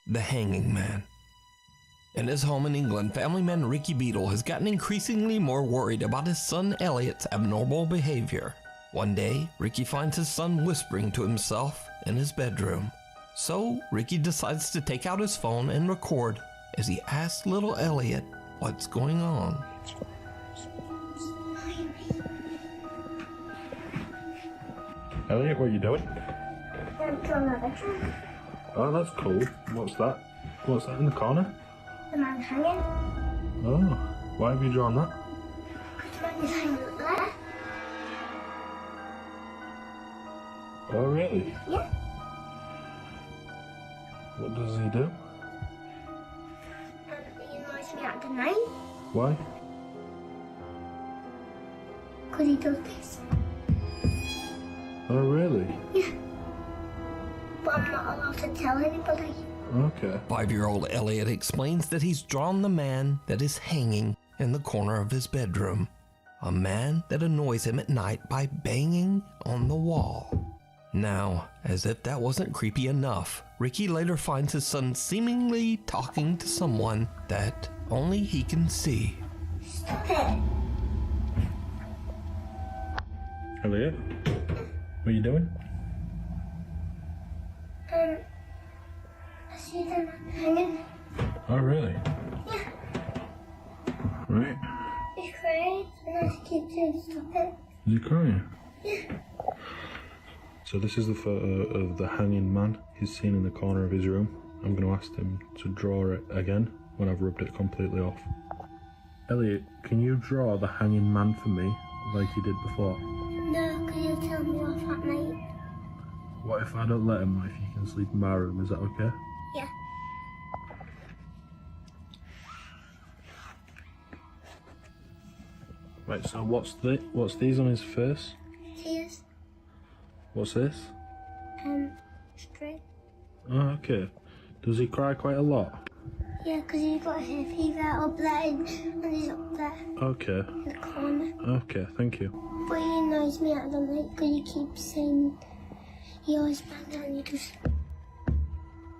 the Hanging Man. In his home in England, family man Ricky Beadle has gotten increasingly more worried about his son Elliot's abnormal behavior. One day, Ricky finds his son whispering to himself in his bedroom. So, Ricky decides to take out his phone and record as he asks little Elliot what's going on. Elliot, what are you doing? I'm drawing a picture. Oh, that's cool. What's that? What's that in the corner? The man hanging. Oh, why have you drawn that? The man is hanging there. Oh, really? Yeah. What does he do? He annoys me at the night Why? because he does this. Oh, really? Yeah. But I'm not allowed to tell anybody. Okay. 5-year-old Elliot explains that he's drawn the man that is hanging in the corner of his bedroom. A man that annoys him at night by banging on the wall. Now, as if that wasn't creepy enough, Ricky later finds his son seemingly talking to someone that only he can see. Stop it. Elliot, what are you doing? I see the man hanging. Oh, really? Yeah. Right. He's crying and I keep saying stop it. Is he crying? Yeah. So this is the photo of the hanging man he's seen in the corner of his room. I'm going to ask him to draw it again when I've rubbed it completely off. Elliot, can you draw the hanging man for me like you did before? No, because he'll tell me off at night. What if I don't let him, if you can sleep in my room, is that okay? Yeah. Right, so what's these on his face? Tears. What's this? Straight. Oh, okay. Does he cry quite a lot? Yeah, because he's got hay fever up there and he's up there Okay. in the corner. Okay, thank you. But he annoys me at the night because he keeps saying he always bangs and he just...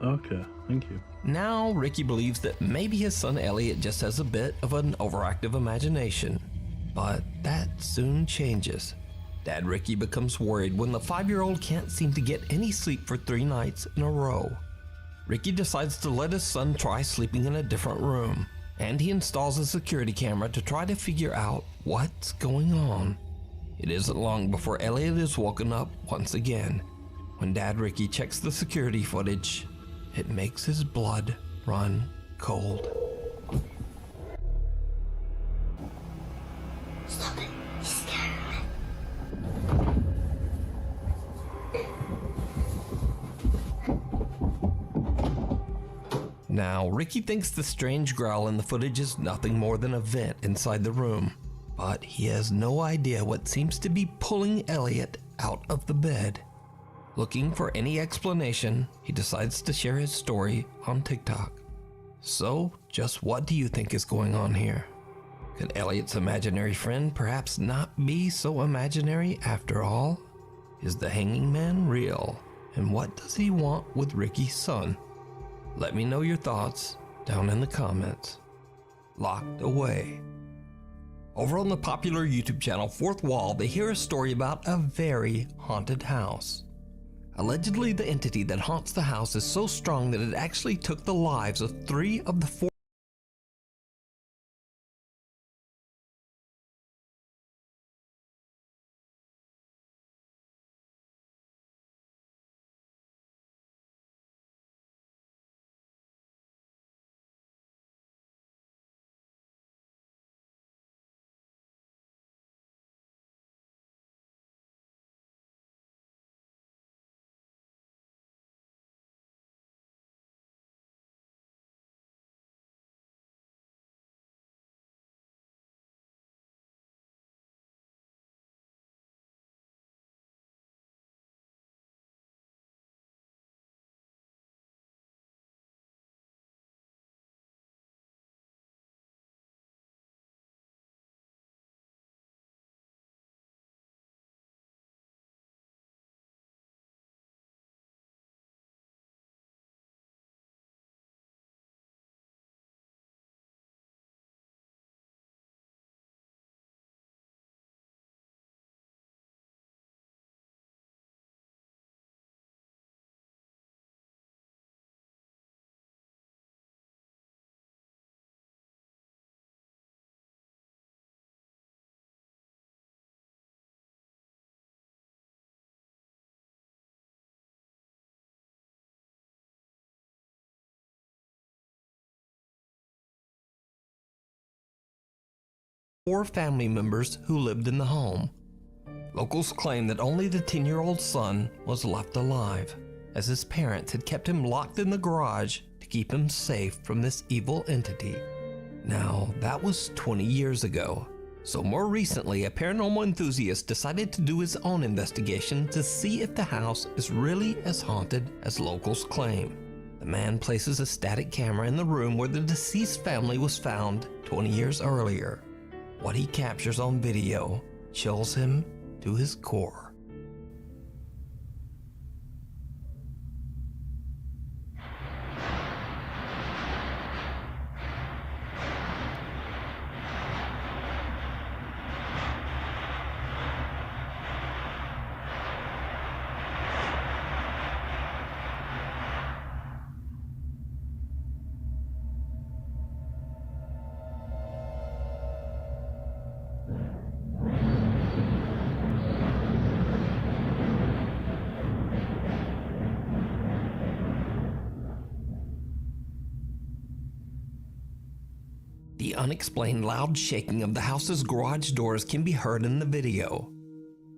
Okay, thank you. Now, Ricky believes that maybe his son Elliot just has a bit of an overactive imagination. But that soon changes. Dad Ricky becomes worried when the 5-year-old can't seem to get any sleep for 3 nights in a row. Ricky decides to let his son try sleeping in a different room, and he installs a security camera to try to figure out what's going on. It isn't long before Elliot is woken up once again. When Dad Ricky checks the security footage, it makes his blood run cold. Stop it. He's scaring me. Now, Ricky thinks the strange growl in the footage is nothing more than a vent inside the room, but he has no idea what seems to be pulling Elliot out of the bed. Looking for any explanation, he decides to share his story on TikTok. So, just what do you think is going on here? Could Elliot's imaginary friend perhaps not be so imaginary after all? Is the hanging man real? And what does he want with Ricky's son? Let me know your thoughts down in the comments. Locked Away. Over on the popular YouTube channel Fourth Wall, they hear a story about a very haunted house. Allegedly, the entity that haunts the house is so strong that it actually took the lives of 3 of the 4 4 family members who lived in the home. Locals claim that only the 10-year-old son was left alive, as his parents had kept him locked in the garage to keep him safe from this evil entity. Now, that was 20 years ago, so more recently a paranormal enthusiast decided to do his own investigation to see if the house is really as haunted as locals claim. The man places a static camera in the room where the deceased family was found 20 years earlier. What he captures on video chills him to his core. The unexplained loud shaking of the house's garage doors can be heard in the video.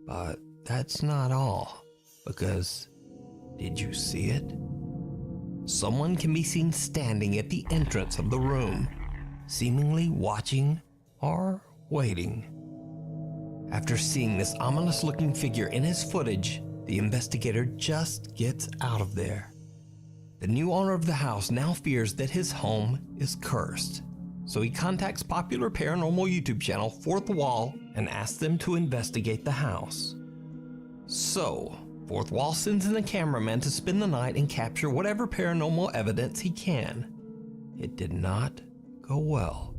But that's not all, because did you see it? Someone can be seen standing at the entrance of the room, seemingly watching or waiting. After seeing this ominous-looking figure in his footage, the investigator just gets out of there. The new owner of the house now fears that his home is cursed, so he contacts popular paranormal YouTube channel Fourth Wall and asks them to investigate the house. So, Fourth Wall sends in a cameraman to spend the night and capture whatever paranormal evidence he can. It did not go well.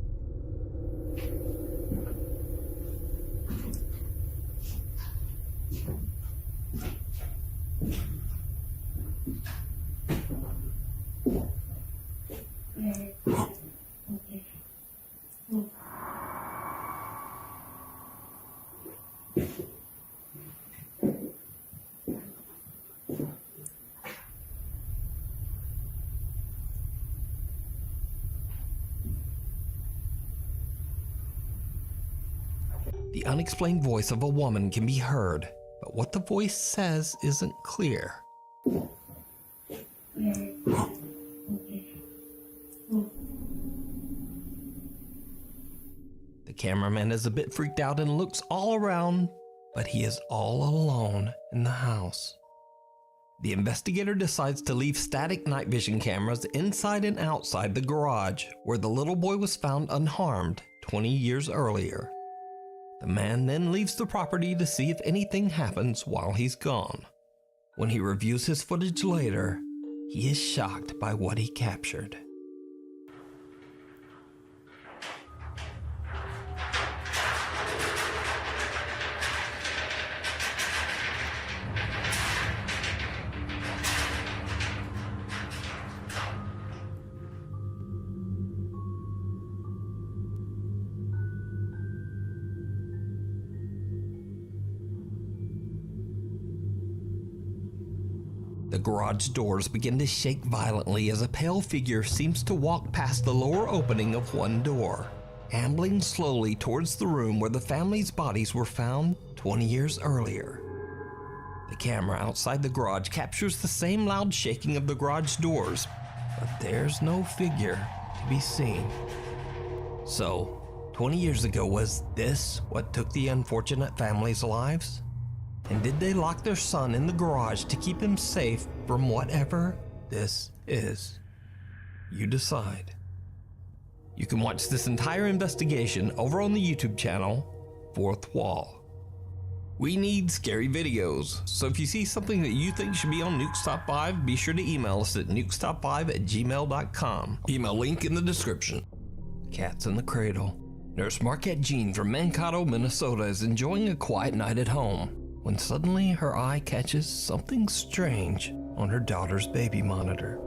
The unexplained voice of a woman can be heard, but what the voice says isn't clear. The cameraman is a bit freaked out and looks all around, but he is all alone in the house. The investigator decides to leave static night vision cameras inside and outside the garage where the little boy was found unharmed 20 years earlier. The man then leaves the property to see if anything happens while he's gone. When he reviews his footage later, he is shocked by what he captured. The garage doors begin to shake violently as a pale figure seems to walk past the lower opening of one door, ambling slowly towards the room where the family's bodies were found 20 years earlier. The camera outside the garage captures the same loud shaking of the garage doors, but there's no figure to be seen. So, 20 years ago, was this what took the unfortunate family's lives? And did they lock their son in the garage to keep him safe from whatever this is? You decide. You can watch this entire investigation over on the YouTube channel, Fourth Wall. We need scary videos, so if you see something that you think should be on Nukes Top 5, be sure to email us at nukestop5@gmail.com. Email link in the description. Cats in the Cradle. Nurse Marquette Jean from Mankato, Minnesota is enjoying a quiet night at home when suddenly her eye catches something strange on her daughter's baby monitor.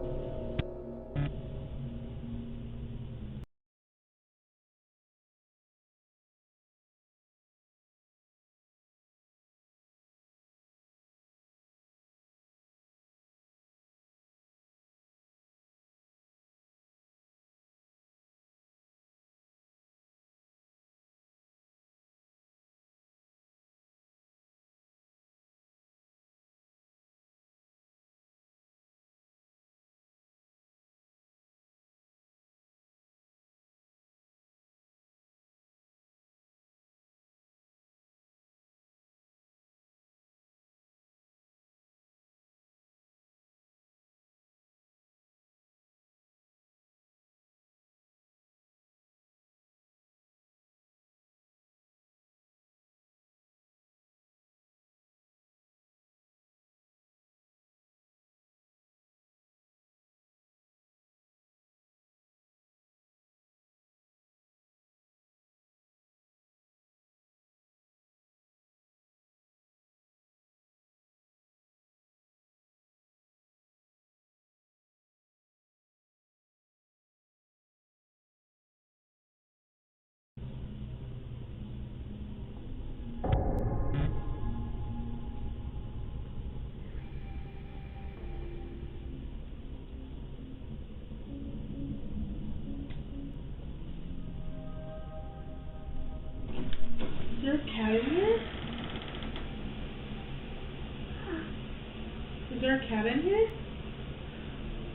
cat in here?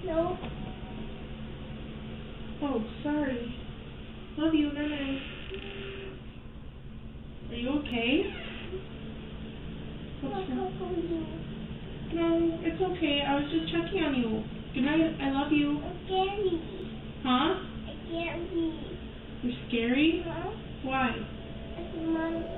No. Oh, sorry. Love you, Nene. Are you okay? What's wrong? No, it's okay. I was just checking on you. Good night. I love you. I'm scary. Huh? I'm scary. You're scary? Huh? Why? It's a monster.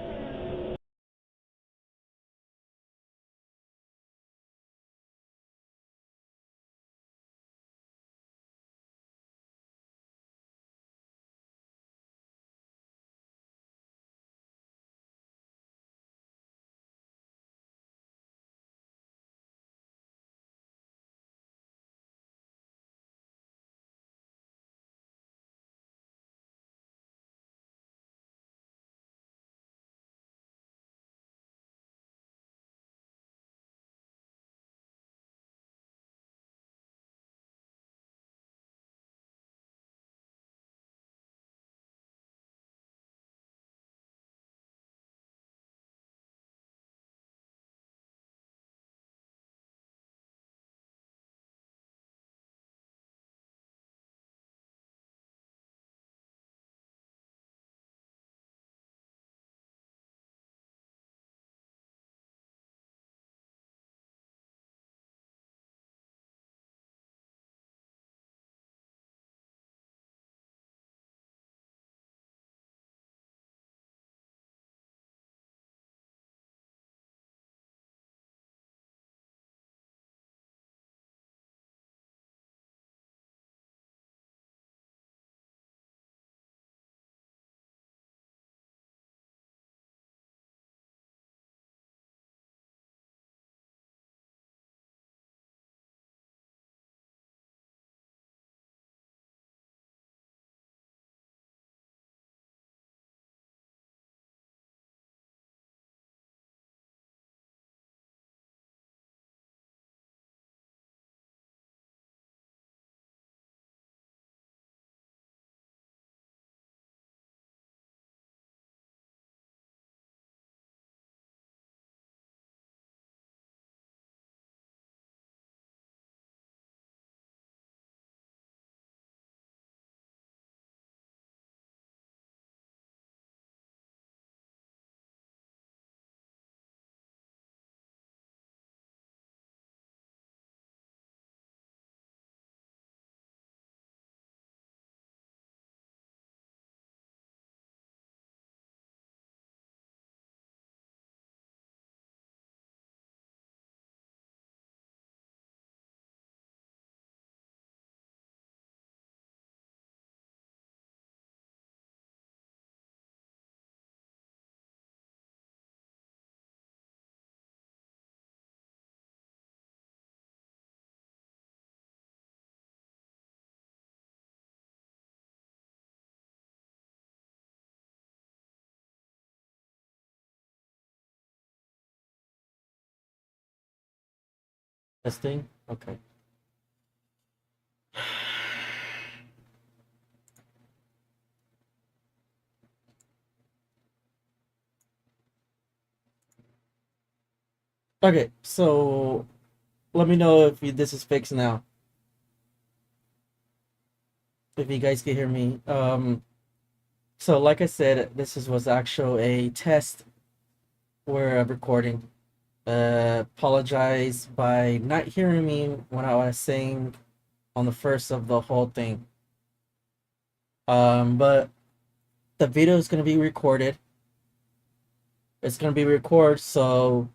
Testing? Okay. Okay, so let me know if this is fixed now. If you guys can hear me. So like I said, was actually a test we're recording. Apologize by not hearing me when I was saying on the first of the whole thing. But the video is gonna be recorded. It's gonna be recorded, so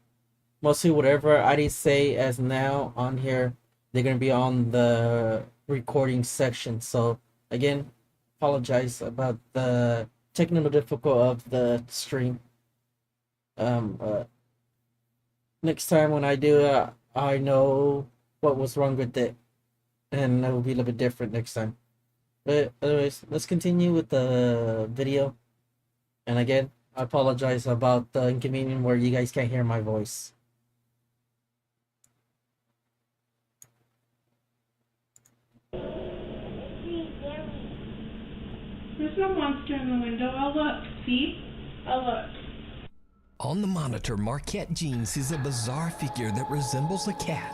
mostly whatever I did say as now on here, they're gonna be on the recording section. So again, apologize about the technical difficulty of the stream. Next time when I do it, I know what was wrong with it, and it will be a little bit different next time. But anyways, let's continue with the video. And again, I apologize about the inconvenience where you guys can't hear my voice. There's no monster in the window. I'll look. See? I'll look. On the monitor, Marquette Jean sees a bizarre figure that resembles a cat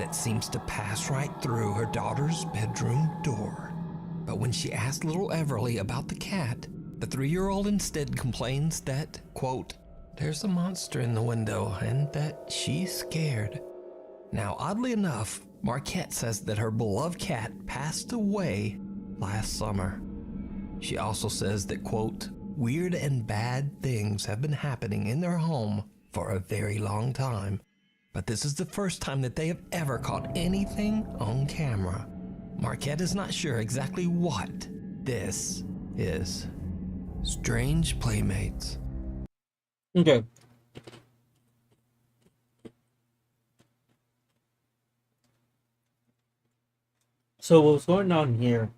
that seems to pass right through her daughter's bedroom door. But when she asks little Everly about the cat, the 3-year-old instead complains that, quote, there's a monster in the window and that she's scared. Now, oddly enough, Marquette says that her beloved cat passed away last summer. She also says that, quote, weird and bad things have been happening in their home for a very long time, but this is the first time that they have ever caught anything on camera. Marquette is not sure exactly what this is. Strange Playmates. Okay. So what was going on here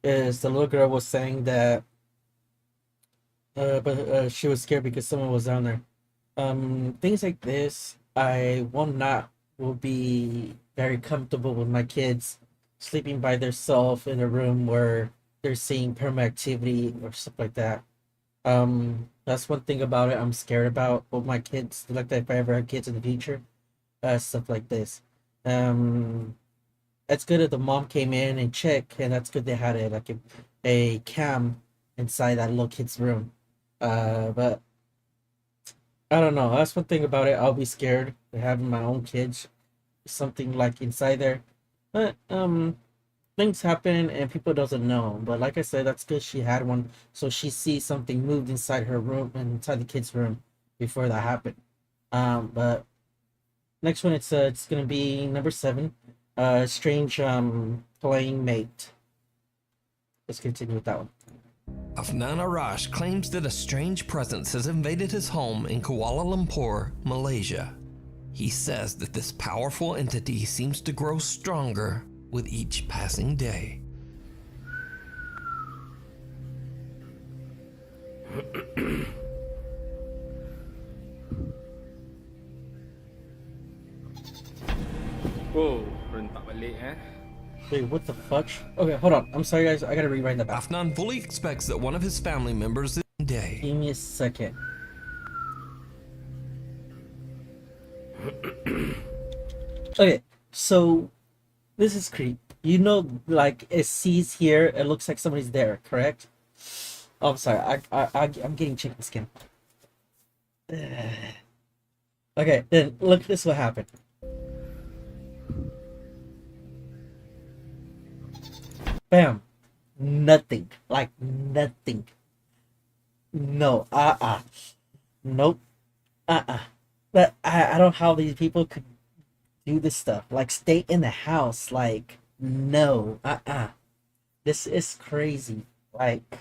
is the little girl was saying that but she was scared because someone was down there. Things like this, I will be very comfortable with my kids sleeping by themselves in a room where they're seeing paranormal activity or stuff like that. That's one thing about it I'm scared about with my kids. Like that if I ever have kids in the future, stuff like this. It's good that the mom came in and checked, and that's good they had a cam inside that little kid's room. But I don't know. That's one thing about it. I'll be scared of having my own kids, something like inside there. But things happen and people doesn't know. But like I said, that's good she had one, so she sees something moved inside her room and inside the kid's room before that happened. But next one, it's gonna be number 7. Strange playing mate. Let's continue with that one. Afnan Arash claims that a strange presence has invaded his home in Kuala Lumpur, Malaysia. He says that this powerful entity seems to grow stronger with each passing day. Oh, rentak balik eh. Wait, what the fuck? Okay, hold on. I'm sorry, guys. I gotta rewind that back. Afnan fully expects that one of his family members this day. Give me a second. Okay, so this is creep. You know, like it sees here, it looks like somebody's there, correct? Oh, I'm sorry. I'm getting chicken skin. Okay, then look. This is what happened. Bam. Nothing. Like nothing. No. Nope. But I don't know how these people could do this stuff. Like stay in the house. Like no. This is crazy. Like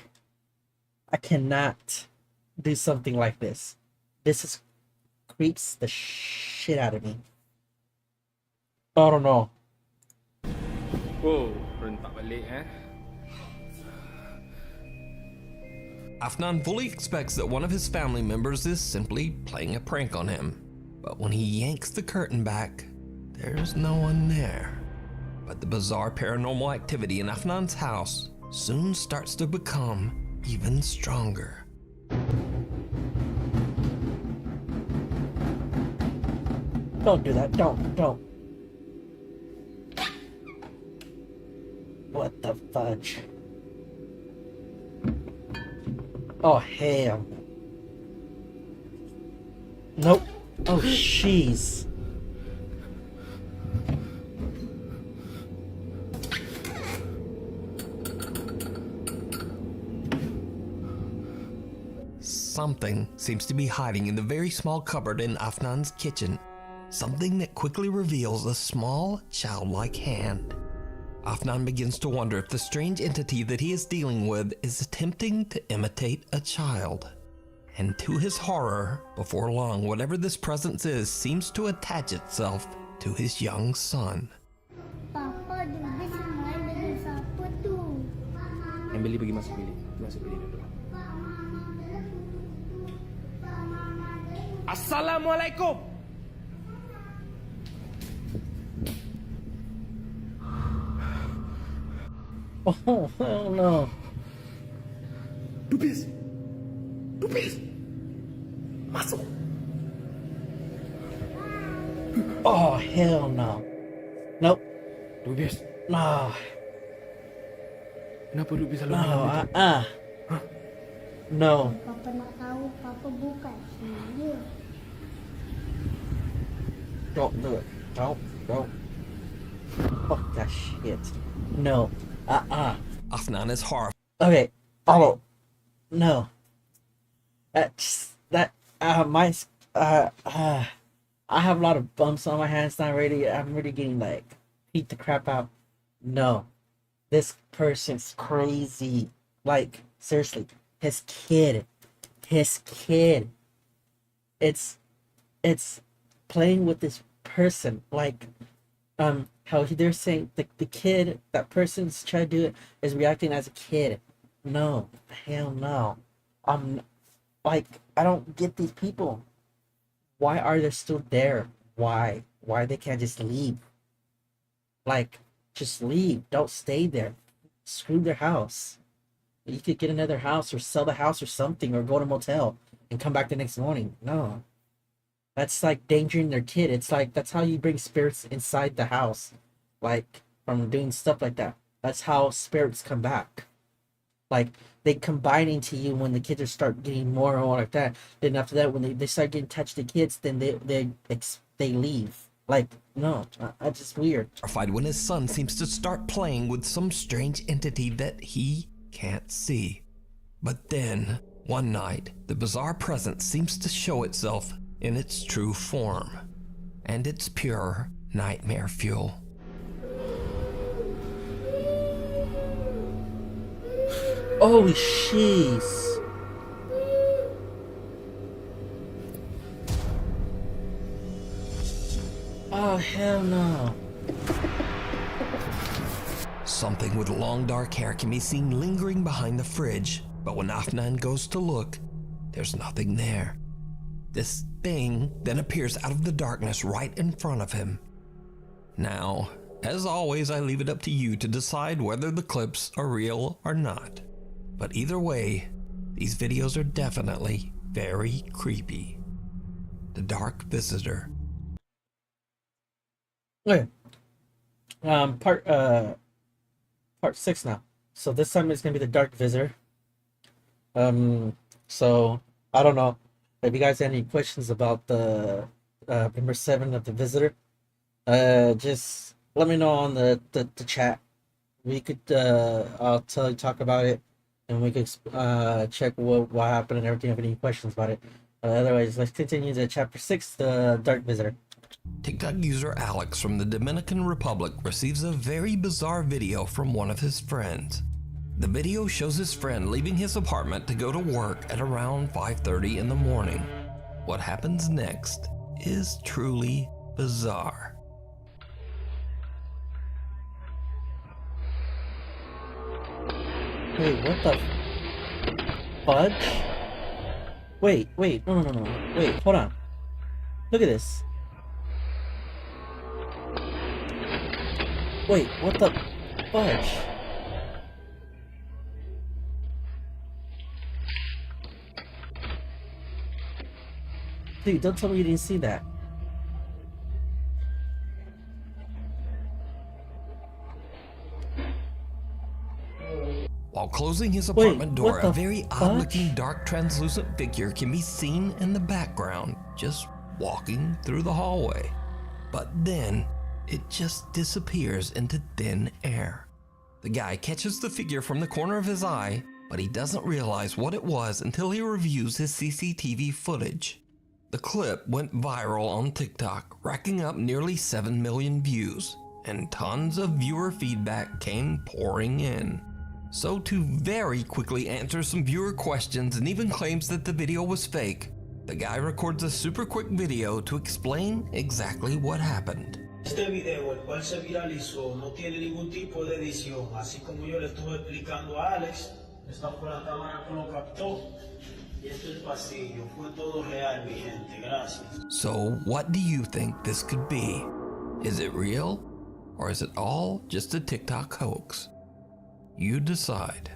I cannot do something like this. This is creeps the shit out of me. I don't know. Oh, rentak balik eh. Afnan fully expects that one of his family members is simply playing a prank on him. But when he yanks the curtain back, there's no one there. But the bizarre paranormal activity in Afnan's house soon starts to become even stronger. Don't do that. Don't. What the fudge? Oh, hell. Nope. Oh, jeez. Something seems to be hiding in the very small cupboard in Afnan's kitchen. Something that quickly reveals a small, childlike hand. Afnan begins to wonder if the strange entity that he is dealing with is attempting to imitate a child. And to his horror, before long, whatever this presence is seems to attach itself to his young son. Papa, dia semain dengan siapa tu? Yang beli pergi masuk bilik. Masuk bilik dulu. Assalamualaikum. Oh, hell no. Dupis. Masuk. Oh, hell no. Nope. Rubius, No. kenapa Rubius selalu No. malam itu? No. Papa nak tahu, Papa bukan. Dia. Don't do it. Don't. Fuck that shit. No. Afnan is horrified. Okay. Oh. No. I have a lot of bumps on my hands now. I'm really getting like beat the crap out. No. This person's crazy. Like, seriously. His kid. It's playing with this person. Like, how they're saying the kid, that person's trying to do it, is reacting as a kid. No. Hell no. Like, I don't get these people. Why are they still there? Why they can't just leave? Like, just leave. Don't stay there. Screw their house. You could get another house or sell the house or something, or go to a motel and come back the next morning. No. That's like endangering their kid. It's like, that's how you bring spirits inside the house. Like, from doing stuff like that. That's how spirits come back. Like, they combine into you when the kids start getting more and more like that. Then after that, when they start getting touched to kids, then they leave. Like, no, that's just weird. When his son seems to start playing with some strange entity that he can't see. But then, one night, the bizarre presence seems to show itself in its true form, and it's pure nightmare fuel. Oh, jeez. Oh, hell no. Something with long dark hair can be seen lingering behind the fridge, but when Afnan goes to look, there's nothing there. This thing then appears out of the darkness right in front of him. Now, as always, I leave it up to you to decide whether the clips are real or not. But either way, these videos are definitely very creepy. The Dark Visitor. Okay. Part 6 now. So this time it's gonna be the Dark Visitor. So I don't know if you guys have any questions about the number 7 of the Visitor. Just let me know on the chat. We could I'll talk about it, and we could check what happened and everything. If any questions about it. Otherwise, let's continue to chapter 6, the Dark Visitor. TikTok user Alex from the Dominican Republic receives a very bizarre video from one of his friends. The video shows his friend leaving his apartment to go to work at around 5:30 in the morning. What happens next is truly bizarre. Wait, what the fudge? Wait, no. Wait, hold on. Look at this. Wait, what the fudge? Dude, don't tell me you didn't see that. While closing his apartment door, what the a very fudge? odd-looking dark translucent figure can be seen in the background, just walking through the hallway. But then, it just disappears into thin air. The guy catches the figure from the corner of his eye, but he doesn't realize what it was until he reviews his CCTV footage. The clip went viral on TikTok, racking up nearly 7 million views, and tons of viewer feedback came pouring in. So to very quickly answer some viewer questions and even claims that the video was fake, the guy records a super quick video to explain exactly what happened. Este video, el cual se viralizó, no tiene ningún tipo de edición, así como yo le estuve explicando a Alex. Esta fue la cámara que lo captó, y esto es el pasillo, fue todo real, mi gente, gracias. So what do you think this could be? Is it real? Or is it all just a TikTok hoax? You decide.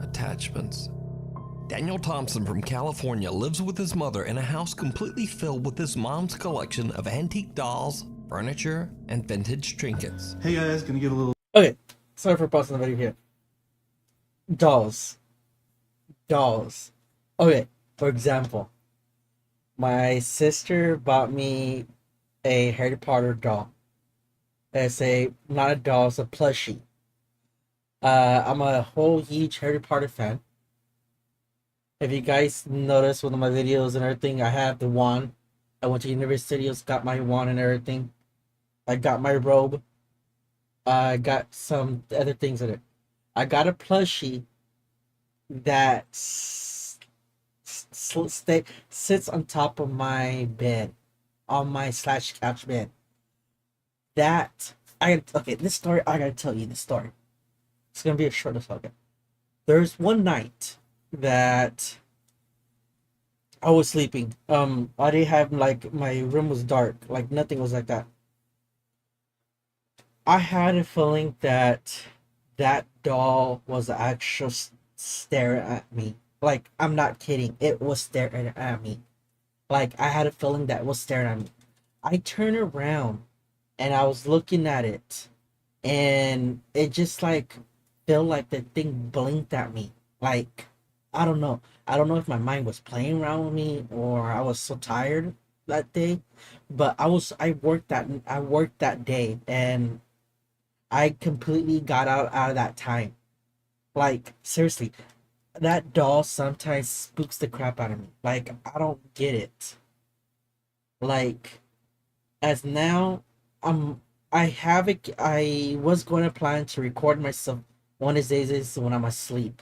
Attachments. Daniel Thompson from California lives with his mother in a house completely filled with his mom's collection of antique dolls, furniture, and vintage trinkets. Hey guys, gonna give a little. Okay, sorry for pausing the video here. Dolls. Okay, for example, my sister bought me a Harry Potter doll. It's not a doll, it's a plushie. I'm a whole huge Harry Potter fan. If you guys notice one of my videos and everything, I have the wand. I went to Universal Studios, got my wand and everything. I got my robe. I got some other things in it. I got a plushie that sits on top of my bed, on my / couch bed. This story, I gotta tell you this story. It's gonna be a short story. There's one night that I was sleeping. I didn't have, like, my room was dark, like nothing was like that. I had a feeling that that doll was actually staring at me. Like, I'm not kidding. It was staring at me. Like, I had a feeling that it was staring at me. I turned around and I was looking at it, and it just like felt like the thing blinked at me. Like, I don't know. I don't know if my mind was playing around with me or I was so tired that day. But I worked that day, and I completely got out of that time. Like, seriously, that doll sometimes spooks the crap out of me. Like, I don't get it. Like, as now, I was going to plan to record myself one of these days when I'm asleep.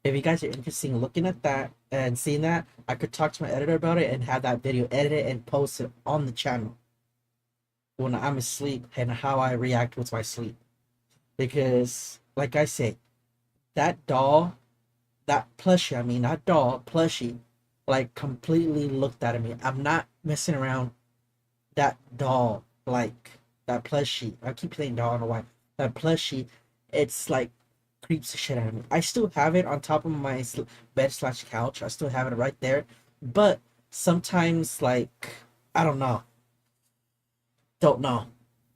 If you guys are interested in looking at that and seeing that, I could talk to my editor about it and have that video edited and posted on the channel when I'm asleep, and how I react with my sleep. Because, like I say, that doll, that plushie, not doll, plushie, like, completely looked at me. I'm not messing around. That doll, like, that plushie, I keep saying doll, I don't know why. That plushie, it's like, creeps the shit out of me. I still have it on top of my bed / couch. I still have it right there. But sometimes, like, I don't know.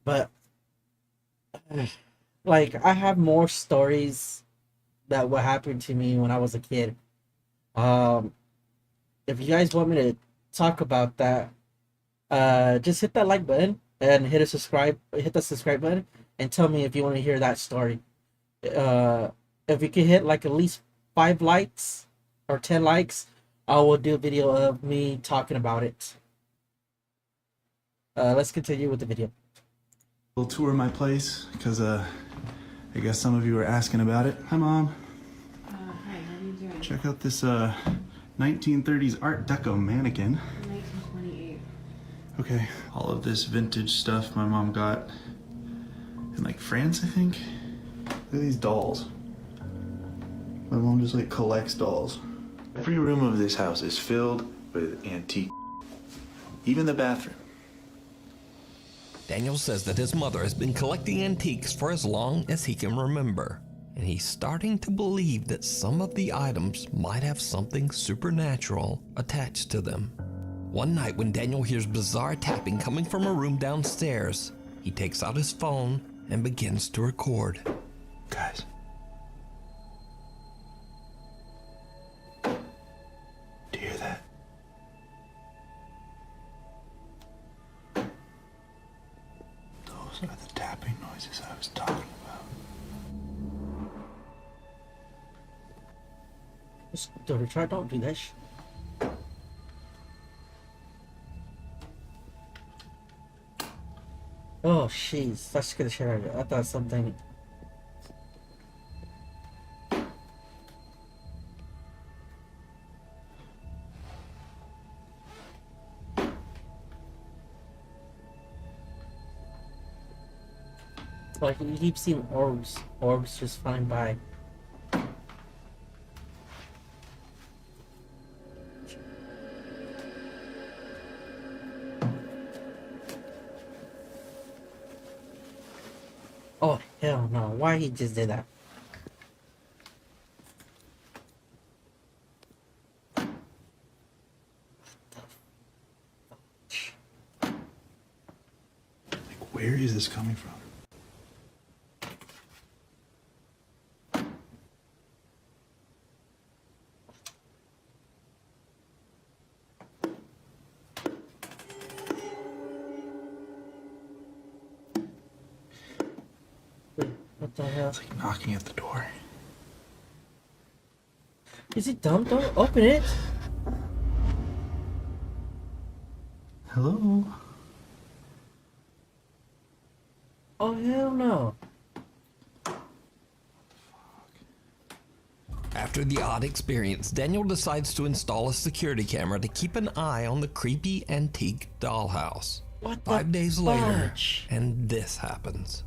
But, like, I have more stories that what happened to me when I was a kid. If you guys want me to talk about that, just hit that like button and hit the subscribe button and tell me if you want to hear that story. If you can hit like at least 5 likes or 10 likes, I will do a video of me talking about it. Let's continue with the video. Little tour of my place, because I guess some of you were asking about it. Hi, Mom. Hi, how are you doing? Check out this 1930s Art Deco mannequin. 1928. Okay, all of this vintage stuff my mom got in, like, France, I think. Look at these dolls. My mom just, like, collects dolls. Every room of this house is filled with antique. Even the bathroom. Daniel says that his mother has been collecting antiques for as long as he can remember, and he's starting to believe that some of the items might have something supernatural attached to them. One night when Daniel hears bizarre tapping coming from a room downstairs, he takes out his phone and begins to record. Guys. Do you hear that? Those are the tapping noises I was talking about. Don't do that shit. Oh, jeez, that scared the shit out of me. I thought something. Like, you keep seeing orbs just flying by. Oh, hell no. Why he just did that? Where is this coming from? What the hell? It's like knocking at the door. Is it dumb? Don't open it. Hello? Oh, hell no. After the odd experience, Daniel decides to install a security camera to keep an eye on the creepy antique dollhouse. What the 5 days later, fudge? and this happens.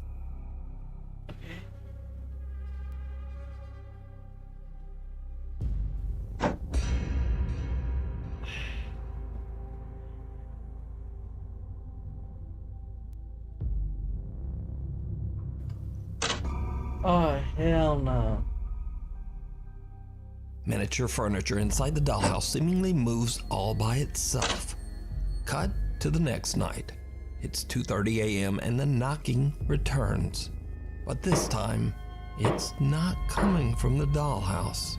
Oh, hell no. Miniature furniture inside the dollhouse seemingly moves all by itself. Cut to the next night. It's 2:30 a.m. and the knocking returns. But this time, it's not coming from the dollhouse.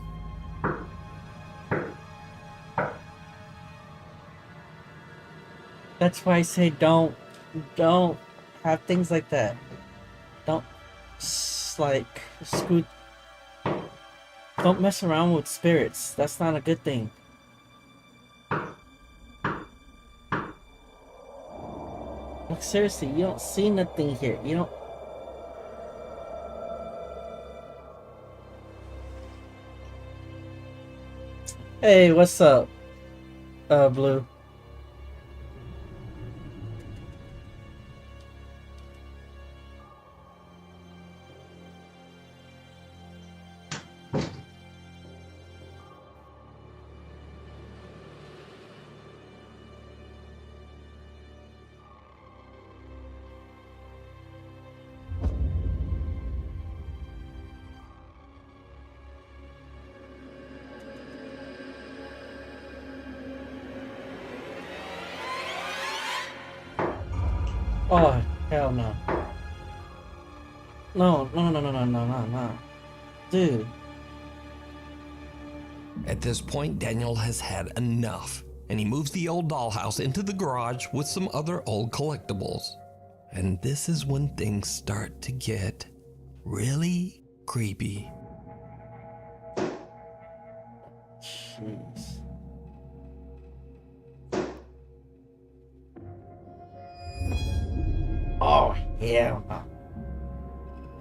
That's why I say don't have things like that. Don't like screw. Don't mess around with spirits. That's not a good thing. Like seriously, you don't see nothing here. You don't. Hey, what's up, Blue? Oh, hell no. No. Dude. At this point, Daniel has had enough, and he moves the old dollhouse into the garage with some other old collectibles. And this is when things start to get really creepy. Jeez. Oh, hell no.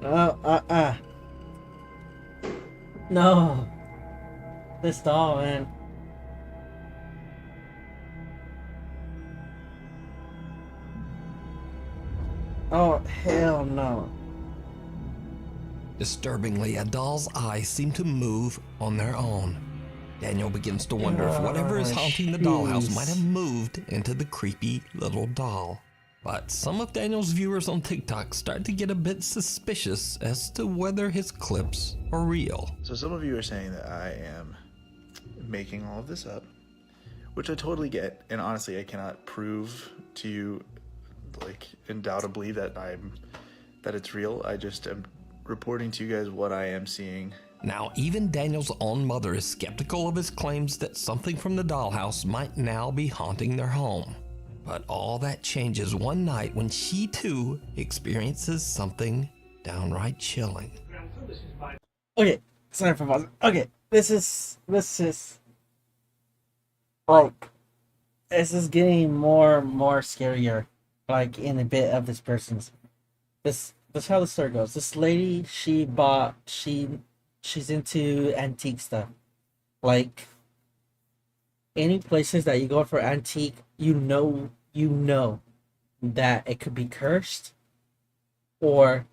No, No. This doll, man. Oh, hell no. Disturbingly, a doll's eyes seem to move on their own. Daniel begins to wonder if whatever is haunting the dollhouse might have moved into the creepy little doll. But some of Daniel's viewers on TikTok start to get a bit suspicious as to whether his clips are real. So some of you are saying that I am making all of this up, which I totally get, and honestly I cannot prove to you like undoubtedly that it's real. I just am reporting to you guys what I am seeing. Now, even Daniel's own mother is skeptical of his claims that something from the dollhouse might now be haunting their home. But all that changes one night when she too experiences something downright chilling. Okay, sorry for pausing. Okay, this is like, this is getting more and more scarier, like in a bit of this person's. This how the story goes. This lady, she's into antique stuff. Like, any places that you go for antique, you know that it could be cursed, or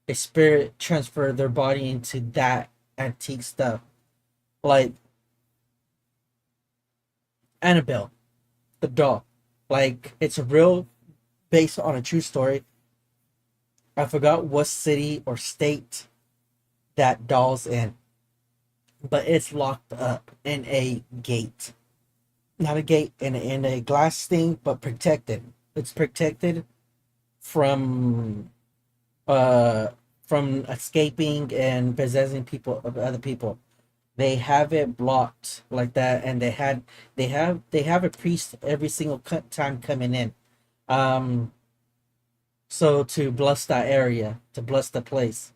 a spirit transferred their body into that antique stuff. Like Annabelle, the doll. Like, it's a real, based on a true story. I forgot what city or state that doll's in, but it's locked up in a gate. Not a gate, in a glass thing, but protected. It's protected from from escaping and possessing people of other people. They have it blocked like that, and they have a priest every single time coming in, so to bless that area, to bless the place.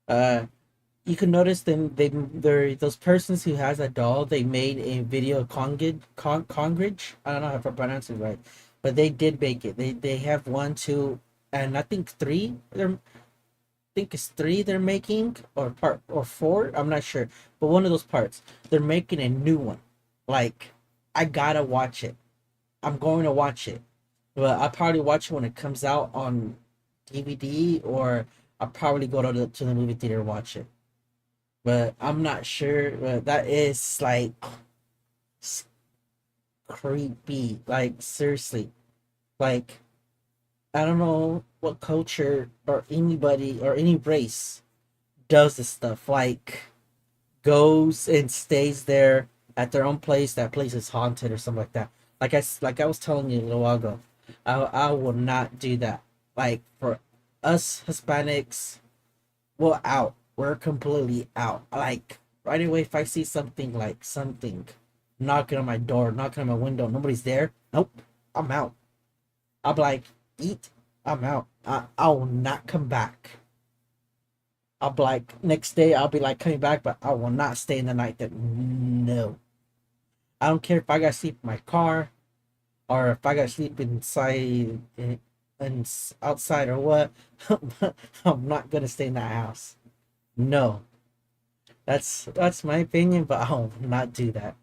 You can notice them. They're those persons who has a doll. They made a video Congridge. I don't know if I pronounce it right, but they did make it. They have 1, 2, and I think 3. I think it's 3 they're making, or 4. I'm not sure, but one of those parts. They're making a new one. Like, I gotta watch it. I'm going to watch it, but I'll probably watch it when it comes out on DVD, or I'll probably go to the movie theater and watch it. But I'm not sure. But that is like creepy. Like, seriously, like, I don't know what culture or anybody or any race does this stuff. Like, goes and stays there at their own place. That place is haunted or something like that. Like I was telling you a little while ago, I will not do that. Like, for us Hispanics, we're out. We're completely out. Like, right away, if I see something knocking on my door, knocking on my window, nobody's there. Nope, I'm out. I'll be like, eat. I'm out. I will not come back. I'll be like, next day I'll be like coming back, but I will not stay in the night. That no. I don't care if I gotta sleep in my car, or if I gotta sleep inside and outside or what. I'm not gonna stay in that house. No. That's my opinion, but I will not do that.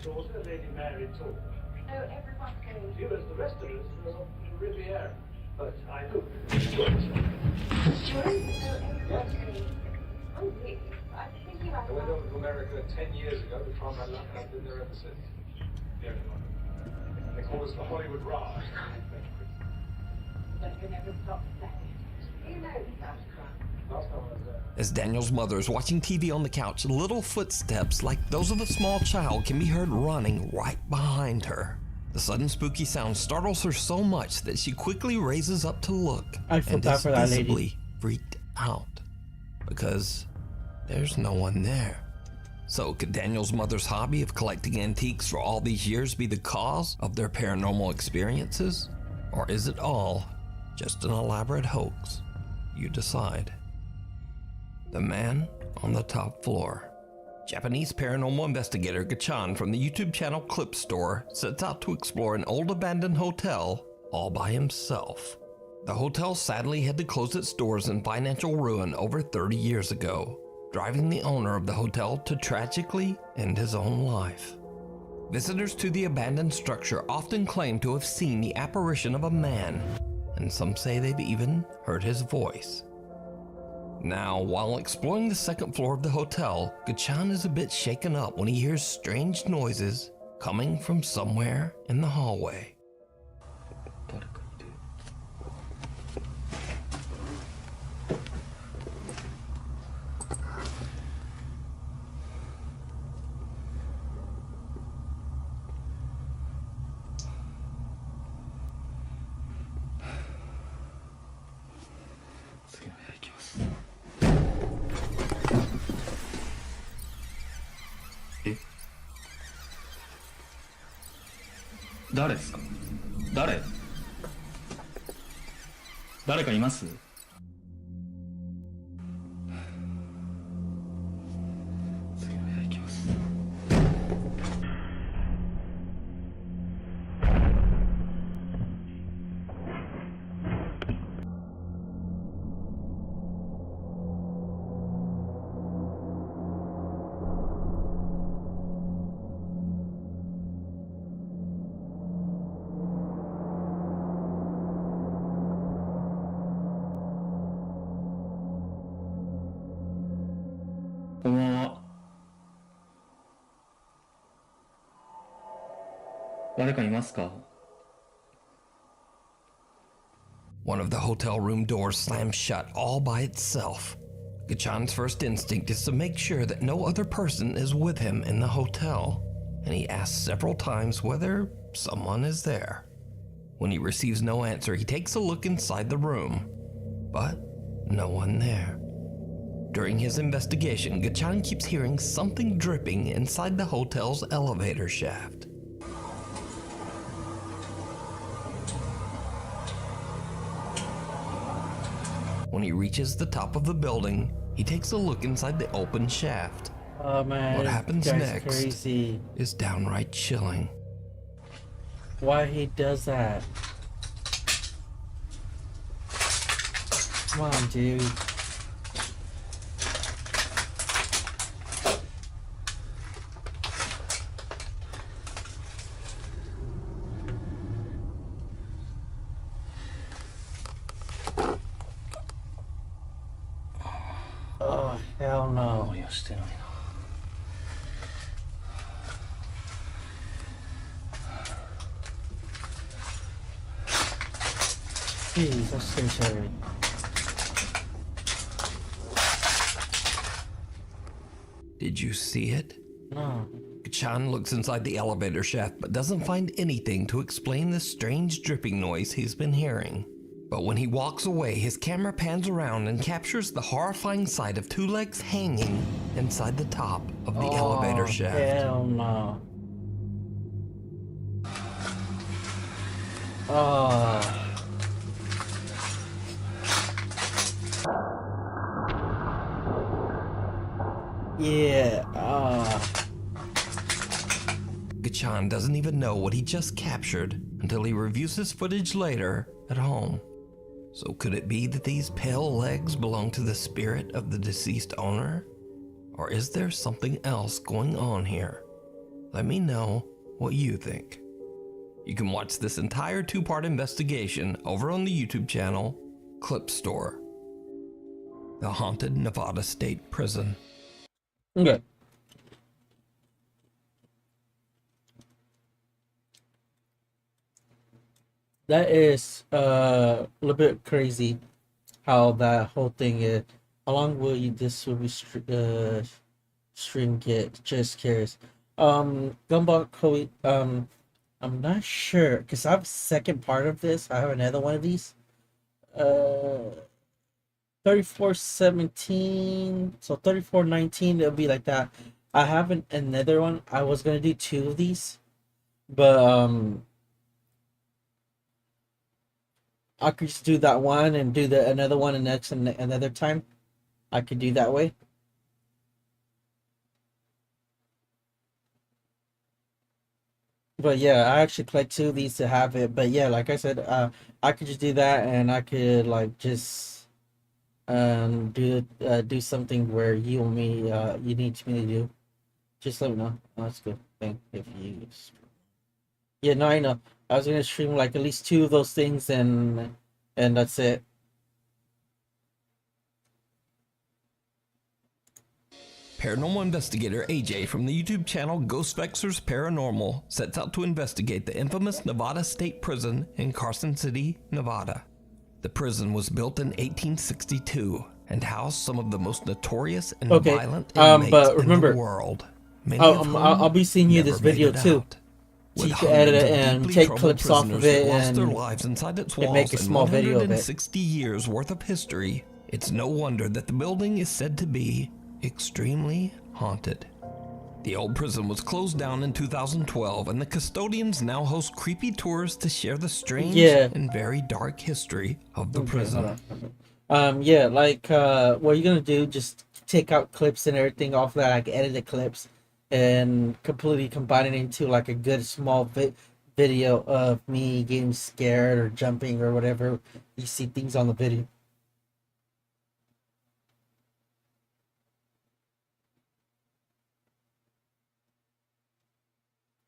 Daughter, Lady Mary too. Oh, everyone's going. You as the rest of us are in Riviera. But I hope. Everyone's going. Oh, really? I think you I went over to America 10 years ago to try my luck, and I've been there ever since. Yeah, they call us the Hollywood Raj. But you never stop saying. You know that. Last time I was there. As Daniel's mother is watching TV on the couch, little footsteps like those of a small child can be heard running right behind her. The sudden spooky sound startles her so much that she quickly raises up to look I feel and bad is for that lady. visibly freaked out because there's no one there. So could Daniel's mother's hobby of collecting antiques for all these years be the cause of their paranormal experiences? Or is it all just an elaborate hoax? You decide. The Man on the Top Floor. Japanese paranormal investigator Gachan from the YouTube channel Clip Store sets out to explore an old abandoned hotel all by himself. The hotel sadly had to close its doors in financial ruin over 30 years ago, driving the owner of the hotel to tragically end his own life. Visitors to the abandoned structure often claim to have seen the apparition of a man, and some say they've even heard his voice. Now, while exploring the second floor of the hotel, Gachan is a bit shaken up when he hears strange noises coming from somewhere in the hallway.誰かいます？こんばんは。誰かいますか？ One of the hotel room doors slams shut all by itself. Gachan's first instinct is to make sure that no other person is with him in the hotel, and he asks several times whether someone is there. When he receives no answer, he takes a look inside the room, but no one there. During his investigation, Gachan keeps hearing something dripping inside the hotel's elevator shaft. When he reaches the top of the building, he takes a look inside the open shaft. Oh man, What this happens guy's next crazy. is downright chilling. Why he does that? Come on, dude. Oh, hell no. Jeez, that's so scary. Did you see it? No. Gachan looks inside the elevator shaft but doesn't find anything to explain the strange dripping noise he's been hearing. But when he walks away, his camera pans around and captures the horrifying sight of two legs hanging inside the top of the elevator shaft. Hell no. Oh. Yeah. Gachan doesn't even know what he just captured until he reviews his footage later at home. So could it be that these pale legs belong to the spirit of the deceased owner? Or is there something else going on here? Let me know what you think. You can watch this entire 2-part investigation over on the YouTube channel Clip Store. The Haunted Nevada State Prison. Okay. That is a little bit crazy how that whole thing is. How long will you this will be stream get? Just curious. Gumball Cody, I'm not sure because I have a second part of this. I have another one of these. 3417, so 3419, it'll be like that. I have another one. I was gonna do 2 of these, but I could just do that one and do another one and next and another time. I could do that way. But yeah, I actually collect 2 of these to have it. But yeah, like I said, I could just do that, and I could like just do something where you need me to do. Just let me know. Oh, that's a good thing if you. Yeah, no, I know. I was gonna stream like at least 2 of those things, and that's it. Paranormal investigator AJ from the YouTube channel Ghost Vexers Paranormal sets out to investigate the infamous Nevada State Prison in Carson City, Nevada. The prison was built in 1862 and housed some of the most notorious and violent inmates but remember, in the world. I'll be seeing you this video too. So you can edit it and take clips off of it and their lives inside its walls make a small video of it. 160 years worth of history. It's no wonder that the building is said to be extremely haunted. The old prison was closed down in 2012, and the custodians now host creepy tours to share the strange and very dark history of the prison. Yeah, like what you're gonna do, just take out clips and everything off that, like edit the clips and completely combine it into like a good small video of me getting scared or jumping or whatever you see things on the video.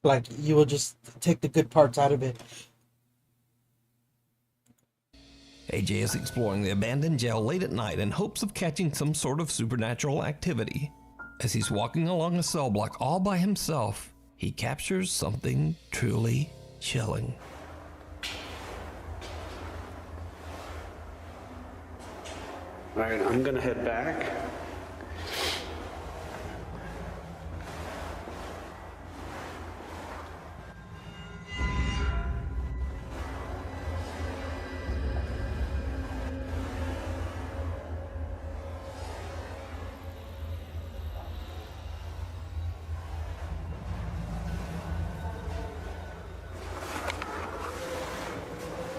Like, you will just take the good parts out of it. AJ is exploring the abandoned jail late at night in hopes of catching some sort of supernatural activity. As he's walking along a cell block all by himself, he captures something truly chilling. All right, I'm gonna head back.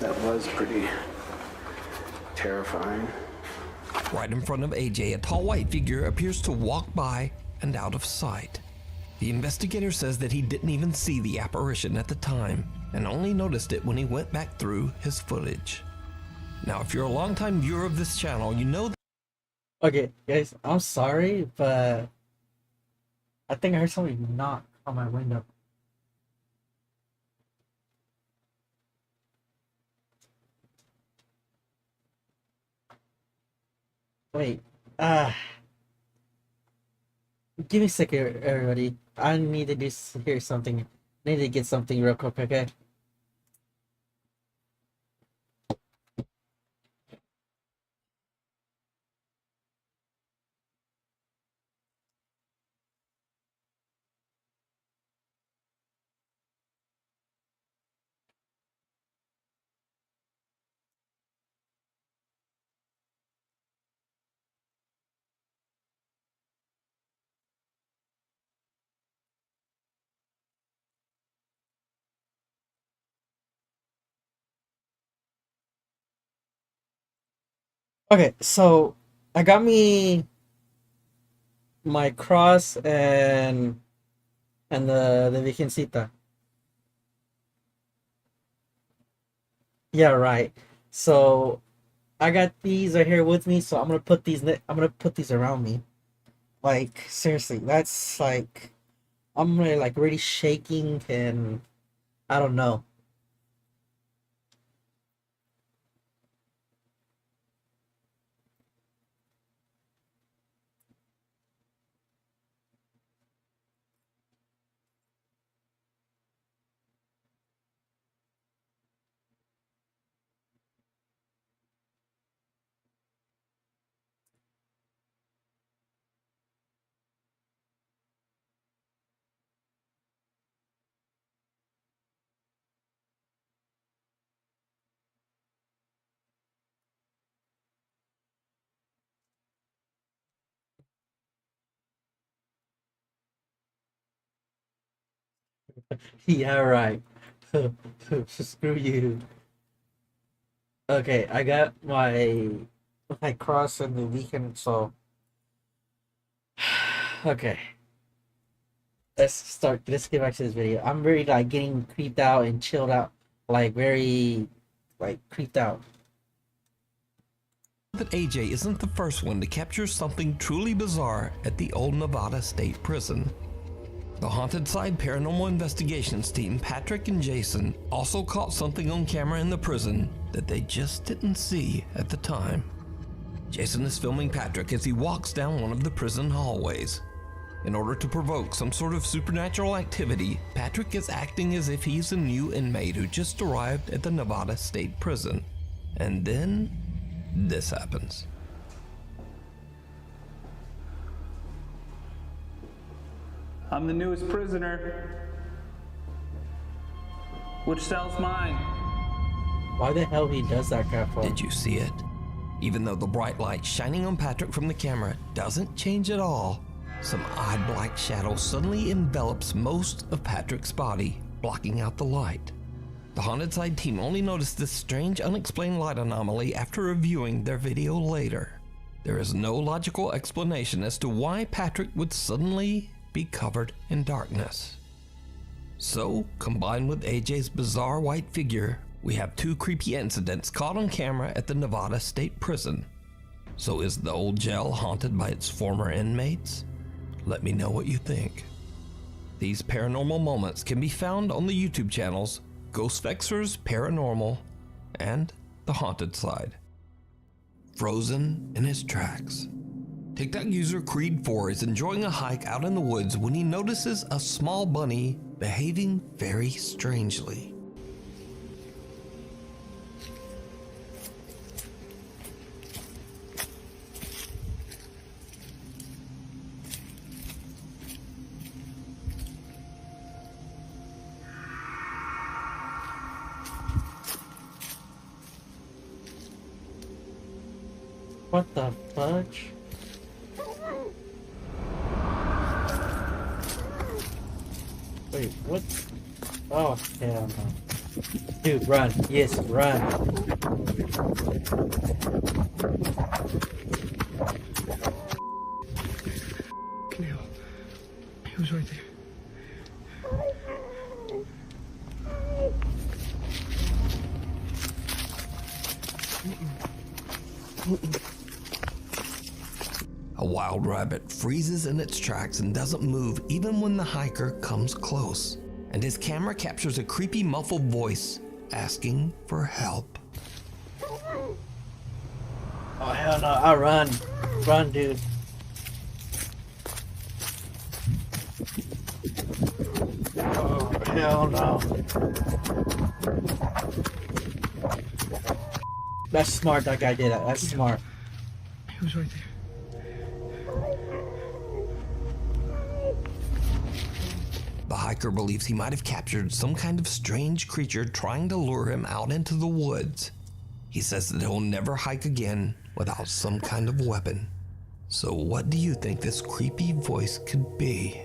That was pretty terrifying. Right in front of AJ, a tall white figure appears to walk by and out of sight. The investigator says that he didn't even see the apparition at the time and only noticed it when he went back through his footage. Now, if you're a longtime viewer of this channel, you know that. Okay, guys, I'm sorry, but I think I heard somebody knock on my window. Wait, give me a second, everybody. I need to hear something. I need to get something real quick, okay? Okay, so I got me my cross and the Virgencita. Yeah, right. So I got these right here with me, so I'm gonna put these around me. Like seriously, that's like I'm really like really shaking and I don't know. Yeah, right. Screw you. Okay, I got my cross in the weekend, so okay. Let's get back to this video. I'm really like getting creeped out and chilled out, like very like creeped out. That AJ isn't the first one to capture something truly bizarre at the old Nevada State Prison. The Haunted Side Paranormal Investigations team, Patrick and Jason, also caught something on camera in the prison that they just didn't see at the time. Jason is filming Patrick as he walks down one of the prison hallways. In order to provoke some sort of supernatural activity, Patrick is acting as if he's a new inmate who just arrived at the Nevada State Prison. And then this happens. I'm the newest prisoner. Which cell's mine? Why the hell he does that crap for? Did you see it? Even though the bright light shining on Patrick from the camera doesn't change at all, some odd black shadow suddenly envelops most of Patrick's body, blocking out the light. The Haunted Side team only noticed this strange unexplained light anomaly after reviewing their video later. There is no logical explanation as to why Patrick would suddenly be covered in darkness. So, combined with AJ's bizarre white figure, we have two creepy incidents caught on camera at the Nevada State Prison. So is the old jail haunted by its former inmates? Let me know what you think. These paranormal moments can be found on the YouTube channels Ghostfexers Paranormal and The Haunted Side. Frozen in his tracks. TikTok user Creed4 is enjoying a hike out in the woods when he notices a small bunny behaving very strangely. What the fudge? Wait, what? Oh, hell no. Dude, run. Yes, run. Camille, he was right there. A wild rabbit freezes in its tracks and doesn't move even when the hiker comes close. And his camera captures a creepy muffled voice asking for help. Oh, hell no. I'll run. Run, dude. Oh, hell no. That's smart, that guy did it. That's smart. He was right there. The hiker believes he might have captured some kind of strange creature trying to lure him out into the woods. He says that he'll never hike again without some kind of weapon. So what do you think this creepy voice could be?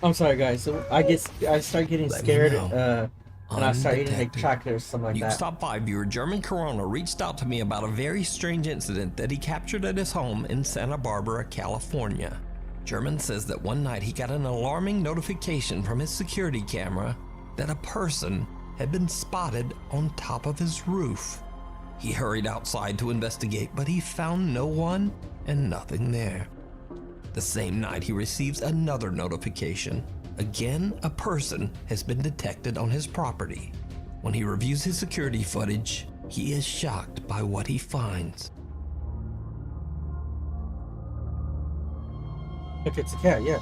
I'm sorry, guys. So I start getting scared, and I start eating like Undetected. chocolate or something like that. Top 5 viewer German Corona reached out to me about a very strange incident that he captured at his home in Santa Barbara, California. German says that one night he got an alarming notification from his security camera that a person had been spotted on top of his roof. He hurried outside to investigate, but he found no one and nothing there. The same night he receives another notification. Again, a person has been detected on his property. When he reviews his security footage, he is shocked by what he finds. If it's a cat, yeah.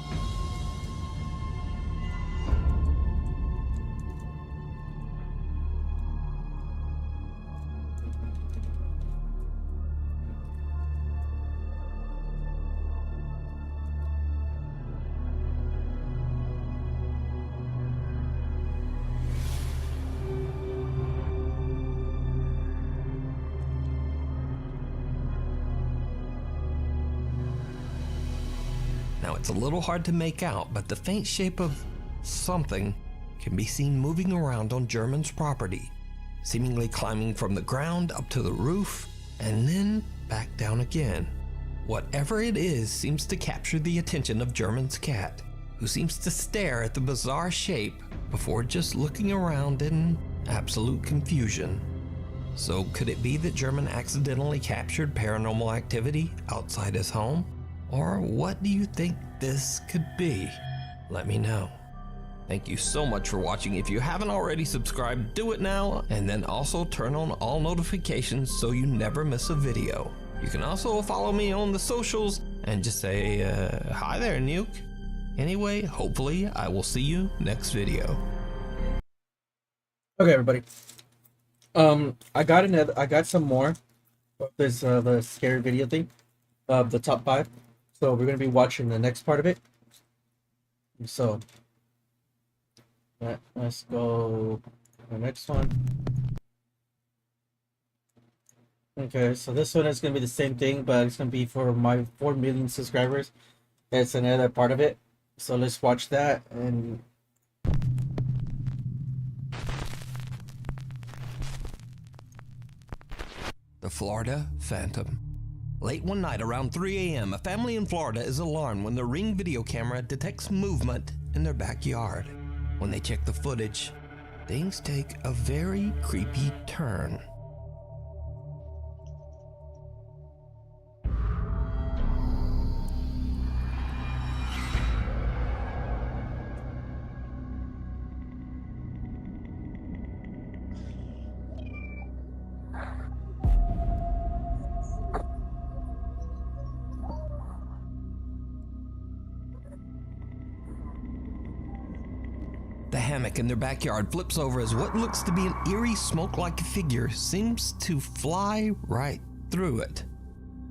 Now it's a little hard to make out, but the faint shape of something can be seen moving around on German's property, seemingly climbing from the ground up to the roof and then back down again. Whatever it is seems to capture the attention of German's cat, who seems to stare at the bizarre shape before just looking around in absolute confusion. So could it be that German accidentally captured paranormal activity outside his home? Or what do you think this could be? Let me know. Thank you so much for watching. If you haven't already subscribed, do it now, and then also turn on all notifications so you never miss a video. You can also follow me on the socials and just say, hi there, Nuke. Anyway, hopefully I will see you next video. Okay, everybody. I got some more of this the scary video thing of the top 5. So we're gonna be watching the next part of it. So let's go to the next one. Okay, so this one is gonna be the same thing, but it's gonna be for my 4 million subscribers. That's another part of it. So let's watch that. And The Florida Phantom. Late one night around 3 a.m., a family in Florida is alarmed when their Ring video camera detects movement in their backyard. When they check the footage, things take a very creepy turn. The hammock in their backyard flips over as what looks to be an eerie smoke-like figure seems to fly right through it.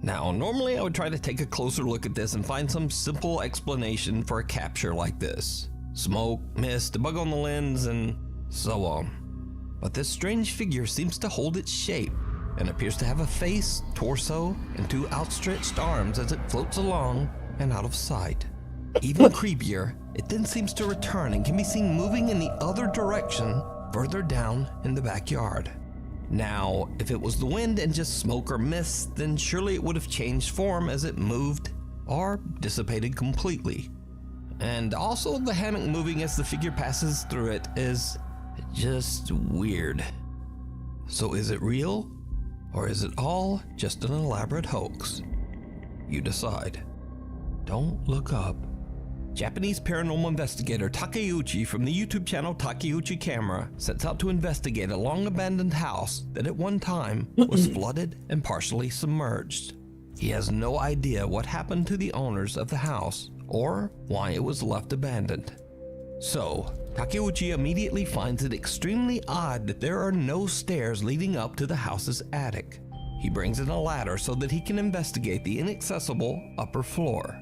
Now, normally I would try to take a closer look at this and find some simple explanation for a capture like this. Smoke, mist, a bug on the lens, and so on. But this strange figure seems to hold its shape and appears to have a face, torso, and 2 outstretched arms as it floats along and out of sight. Even creepier, it then seems to return and can be seen moving in the other direction further down in the backyard. Now, if it was the wind and just smoke or mist, then surely it would have changed form as it moved or dissipated completely. And also the hammock moving as the figure passes through it is just weird. So is it real? Or is it all just an elaborate hoax? You decide. Don't look up. Japanese paranormal investigator Takeuchi from the YouTube channel Takeuchi Camera sets out to investigate a long-abandoned house that at one time was flooded and partially submerged. He has no idea what happened to the owners of the house or why it was left abandoned. So, Takeuchi immediately finds it extremely odd that there are no stairs leading up to the house's attic. He brings in a ladder so that he can investigate the inaccessible upper floor.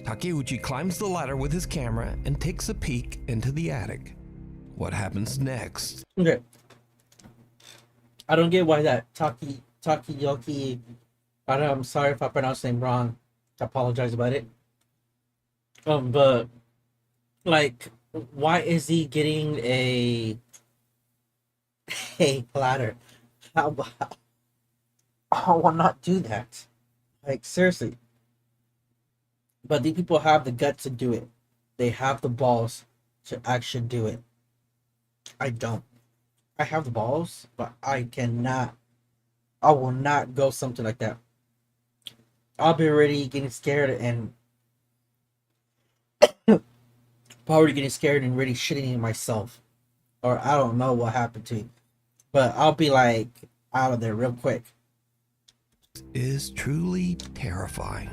Takeuchi climbs the ladder with his camera and takes a peek into the attic. What happens next? Okay. I don't get why that Takiyoki. I'm sorry if I pronounced the name wrong. I apologize about it. But like, why is he getting a ladder? I will not do that. Like, seriously. But these people have the guts to do it. They have the balls to actually do it. I don't. I have the balls, but I cannot. I will not go something like that. I'll be already getting scared and probably getting scared and really shitting in myself. Or I don't know what happened to me. But I'll be like out of there real quick. It is truly terrifying.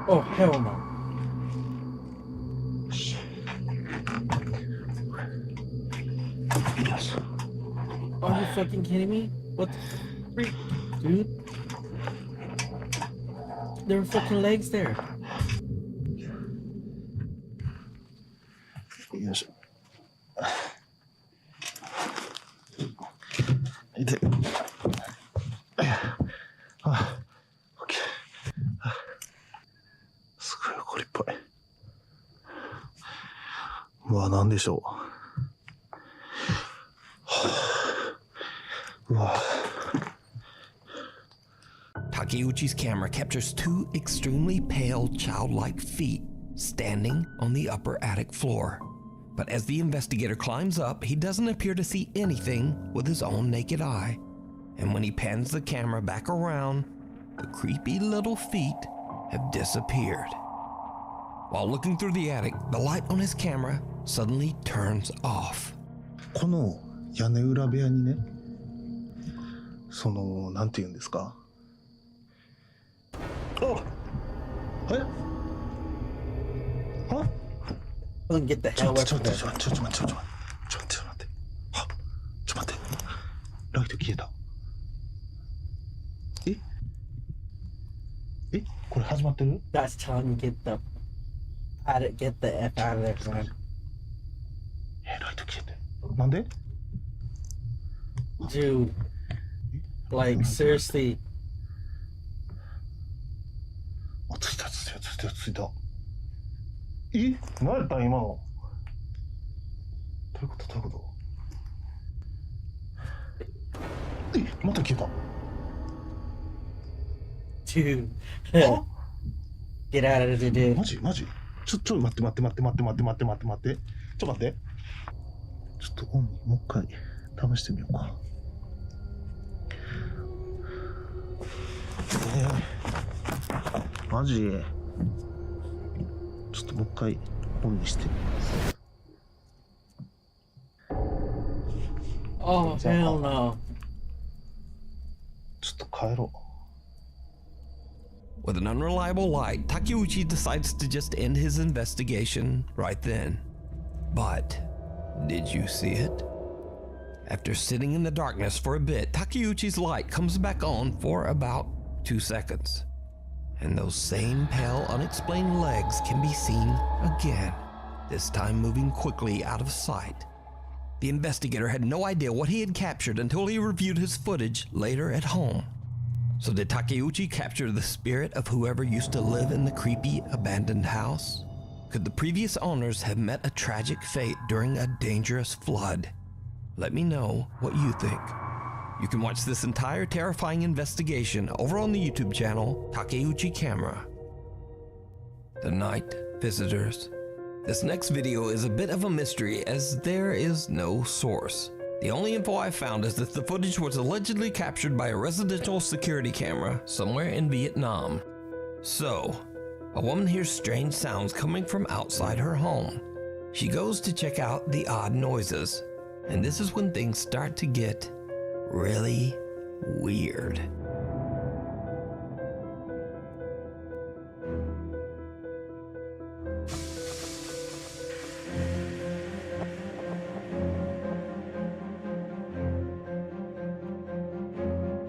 Oh, hell no. Are you fucking kidding me? What the freak, dude? There were fucking legs there. Yes. Takeuchi's camera captures two extremely pale, childlike feet standing on the upper attic floor. But as the investigator climbs up, he doesn't appear to see anything with his own naked eye. And when he pans the camera back around, the creepy little feet have disappeared. While looking through the attic, the light on his camera suddenly turns off. この屋根裏部屋にね、そのなんて言うんですか。あ、え？は？Get the hell away from there. ちょっと待って。は、ちょっと待って。ライト消えた。え？これ始まってる？ That's telling me get the F out of there, man. ライト消えて。なんで？ Dude, like seriously. あ、ついた。何やったん今の？どういうこと？また消えた。Dude, get out of there, dude. マジ？ちょっと待って。ちょっと待って。ちょっとオンにもう一回試してみようか。マジ？ちょっともう一回本にしてる。 Oh, hell no. ちょっと帰ろう。 With an unreliable light, Takeuchi decides to just end his investigation right then. But did you see it? After sitting in the darkness for a bit, Takeuchi's light comes back on for about 2 seconds. And those same pale, unexplained legs can be seen again, this time moving quickly out of sight. The investigator had no idea what he had captured until he reviewed his footage later at home. So did Takeuchi capture the spirit of whoever used to live in the creepy abandoned house? Could the previous owners have met a tragic fate during a dangerous flood? Let me know what you think. You can watch this entire terrifying investigation over on the YouTube channel Takeuchi Camera. The Night Visitors. This next video is a bit of a mystery as there is no source. The only info I found is that the footage was allegedly captured by a residential security camera somewhere in Vietnam. So, a woman hears strange sounds coming from outside her home. She goes to check out the odd noises, and this is when things start to get really weird.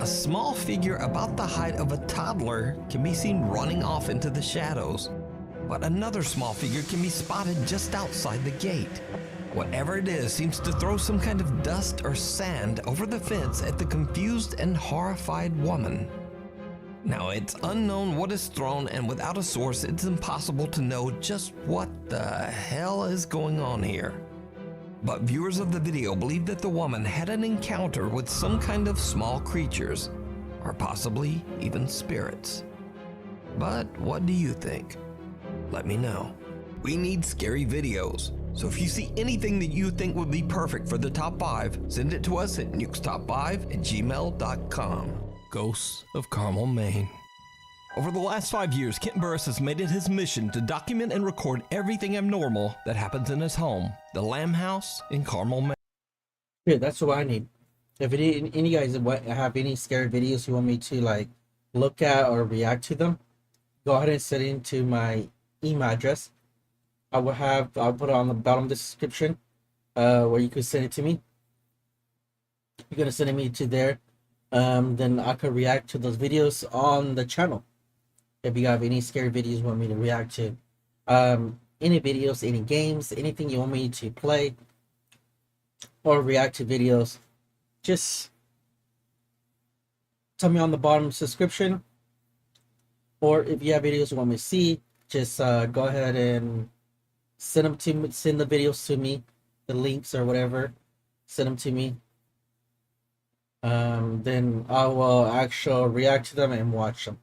A small figure about the height of a toddler can be seen running off into the shadows, but another small figure can be spotted just outside the gate. Whatever it is seems to throw some kind of dust or sand over the fence at the confused and horrified woman. Now, it's unknown what is thrown, and without a source, it's impossible to know just what the hell is going on here. But viewers of the video believe that the woman had an encounter with some kind of small creatures, or possibly even spirits. But what do you think? Let me know. We need scary videos, so if you see anything that you think would be perfect for the top 5, send it to us at nukestop5@gmail.com. Ghosts of Carmel, Maine. Over the last 5 years, Kent Burris has made it his mission to document and record everything abnormal that happens in his home, the Lamb House in Carmel, Maine. Yeah, that's what I need. If any guys have any scary videos you want me to like look at or react to them, go ahead and send it into my email address. I'll put it on the bottom of the description where you can send it to me. You're gonna send me to there, then I could react to those videos on the channel. If you have any scary videos you want me to react to, any videos, any games, anything you want me to play or react to videos, just tell me on the bottom subscription. Or if you have videos you want me to see, just go ahead and send the videos to me, the links or whatever, send them to me. Then I will actually react to them and watch them.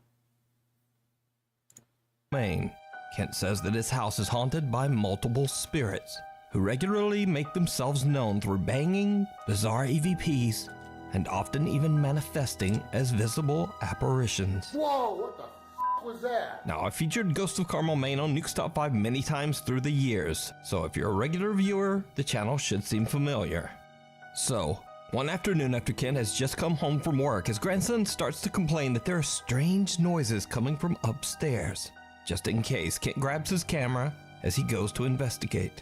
Maine. Kent says that his house is haunted by multiple spirits who regularly make themselves known through banging, bizarre EVPs, and often even manifesting as visible apparitions. Whoa, what the f was that? Now, I've featured Ghosts of Carmel, Maine on Nuke's Top 5 many times through the years, so if you're a regular viewer, the channel should seem familiar. So, one afternoon after Kent has just come home from work, his grandson starts to complain that there are strange noises coming from upstairs. Just in case, Kent grabs his camera as he goes to investigate.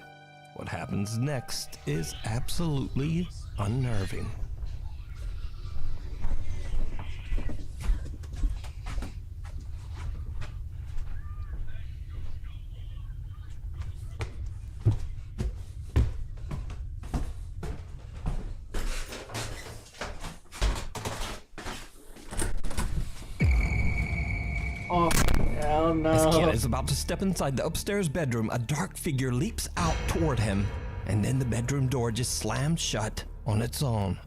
What happens next is absolutely unnerving. Oh, hell no. As Kent is about to step inside the upstairs bedroom, a dark figure leaps out toward him, and then the bedroom door just slams shut on its own.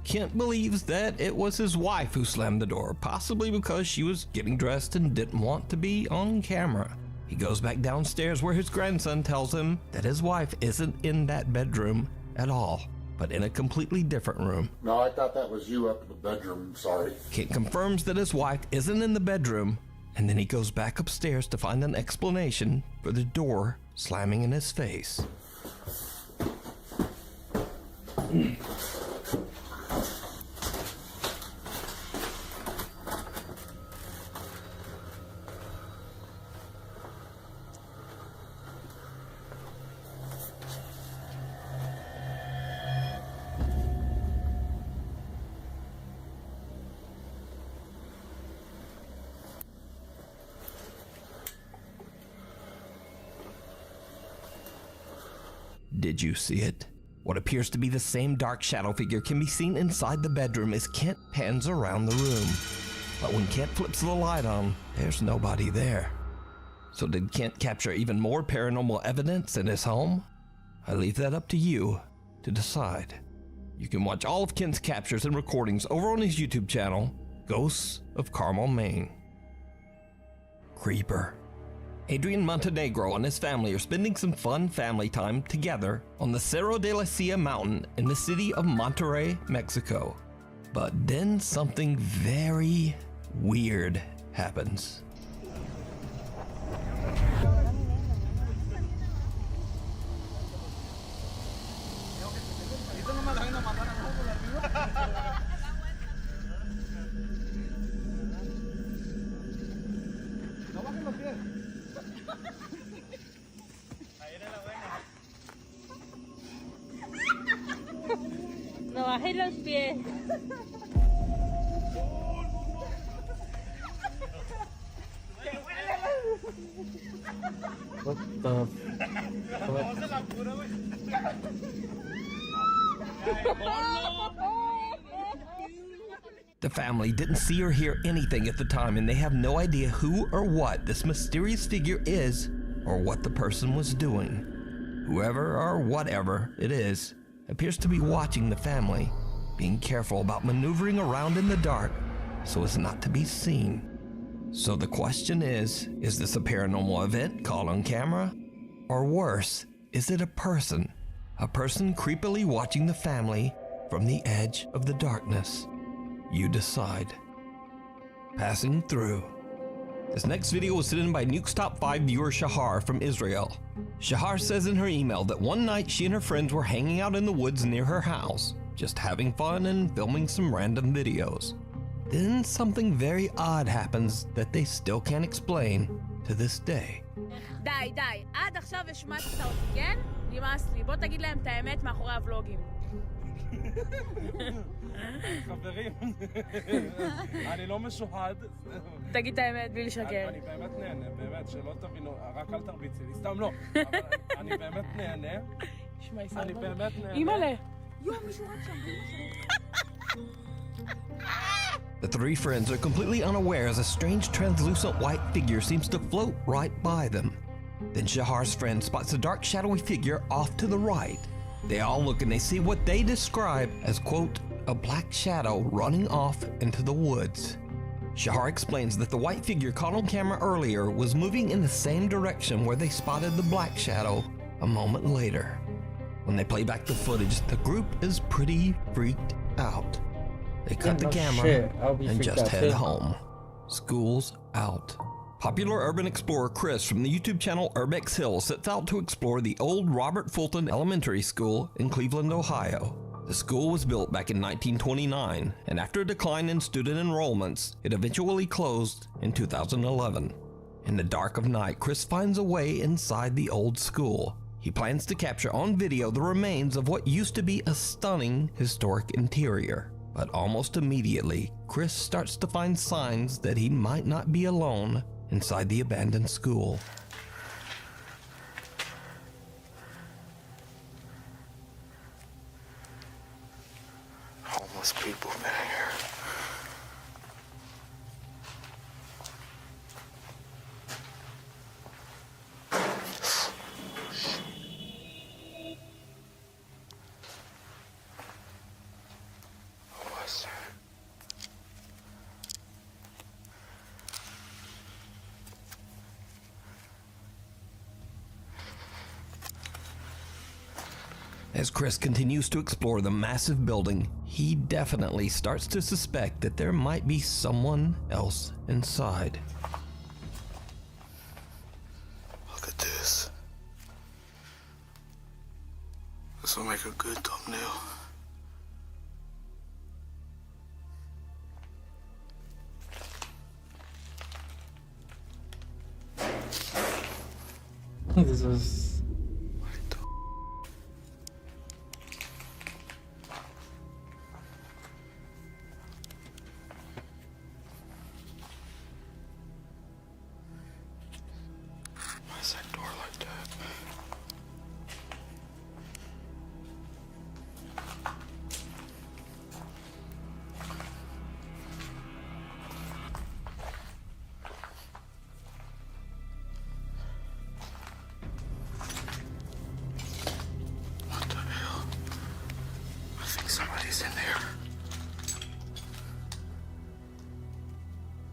Kent believes that it was his wife who slammed the door, possibly because she was getting dressed and didn't want to be on camera. He goes back downstairs where his grandson tells him that his wife isn't in that bedroom at all, but in a completely different room. No, I thought that was you up in the bedroom. Sorry. Kent confirms that his wife isn't in the bedroom, and then he goes back upstairs to find an explanation for the door slamming in his face. Did you see it? What appears to be the same dark shadow figure can be seen inside the bedroom as Kent pans around the room. But when Kent flips the light on, there's nobody there. So did Kent capture even more paranormal evidence in his home? I leave that up to you to decide. You can watch all of Kent's captures and recordings over on his YouTube channel, Ghosts of Carmel, Maine. Creeper. Adrian Montenegro and his family are spending some fun family time together on the Cerro de la Silla mountain in the city of Monterrey, Mexico. But then something very weird happens. No bajé los pies. What the The family didn't see or hear anything at the time, and they have no idea who or what this mysterious figure is or what the person was doing. Whoever or whatever it is appears to be watching the family, being careful about maneuvering around in the dark so as not to be seen. So the question is this a paranormal event caught on camera? Or worse, is it a person? A person creepily watching the family from the edge of the darkness? You decide. Passing through. This next video was sent in by Nuke's Top 5 viewer Shahar from Israel. Shahar says in her email that one night she and her friends were hanging out in the woods near her house, just having fun and filming some random videos. Then something very odd happens that they still can't explain to this day. די, די. עד עכשיו השמצת אותי, כן? נמאס לי. בוא תגיד להם את האמת מאחורי הוולוגים. חברים, אני לא משוחד. תגיד את האמת בלי לשקר. אני באמת נהנה, באמת, שלא תבינו, רק אל תרביצי לי, סתם לא. אני באמת נהנה. אני באמת נהנה. אימא'לה. The three friends are completely unaware as a strange translucent white figure seems to float right by them. Then Shahar's friend spots a dark shadowy figure off to the right. They all look and they see what they describe as, quote, a black shadow running off into the woods. Shahar explains that the white figure caught on camera earlier was moving in the same direction where they spotted the black shadow a moment later. When they play back the footage, the group is pretty freaked out. They cut the camera and just head home. School's out. Popular urban explorer Chris from the YouTube channel Urbex Hill sets out to explore the old Robert Fulton Elementary School in Cleveland, Ohio. The school was built back in 1929, and after a decline in student enrollments, it eventually closed in 2011. In the dark of night, Chris finds a way inside the old school. He plans to capture on video the remains of what used to be a stunning historic interior. But almost immediately, Chris starts to find signs that he might not be alone inside the abandoned school. Homeless people been here. What's that? As Chris continues to explore the massive building, he definitely starts to suspect that there might be someone else inside. make a good thumbnail. This is. Why is that door like that? What the hell? I think somebody's in there.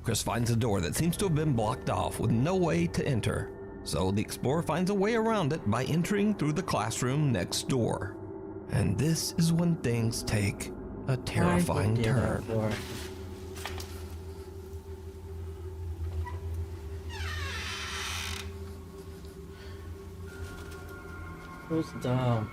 Chris finds a door that seems to have been blocked off with no way to enter. So the explorer finds a way around it by entering through the classroom next door. And this is when things take a terrifying turn. Who's down?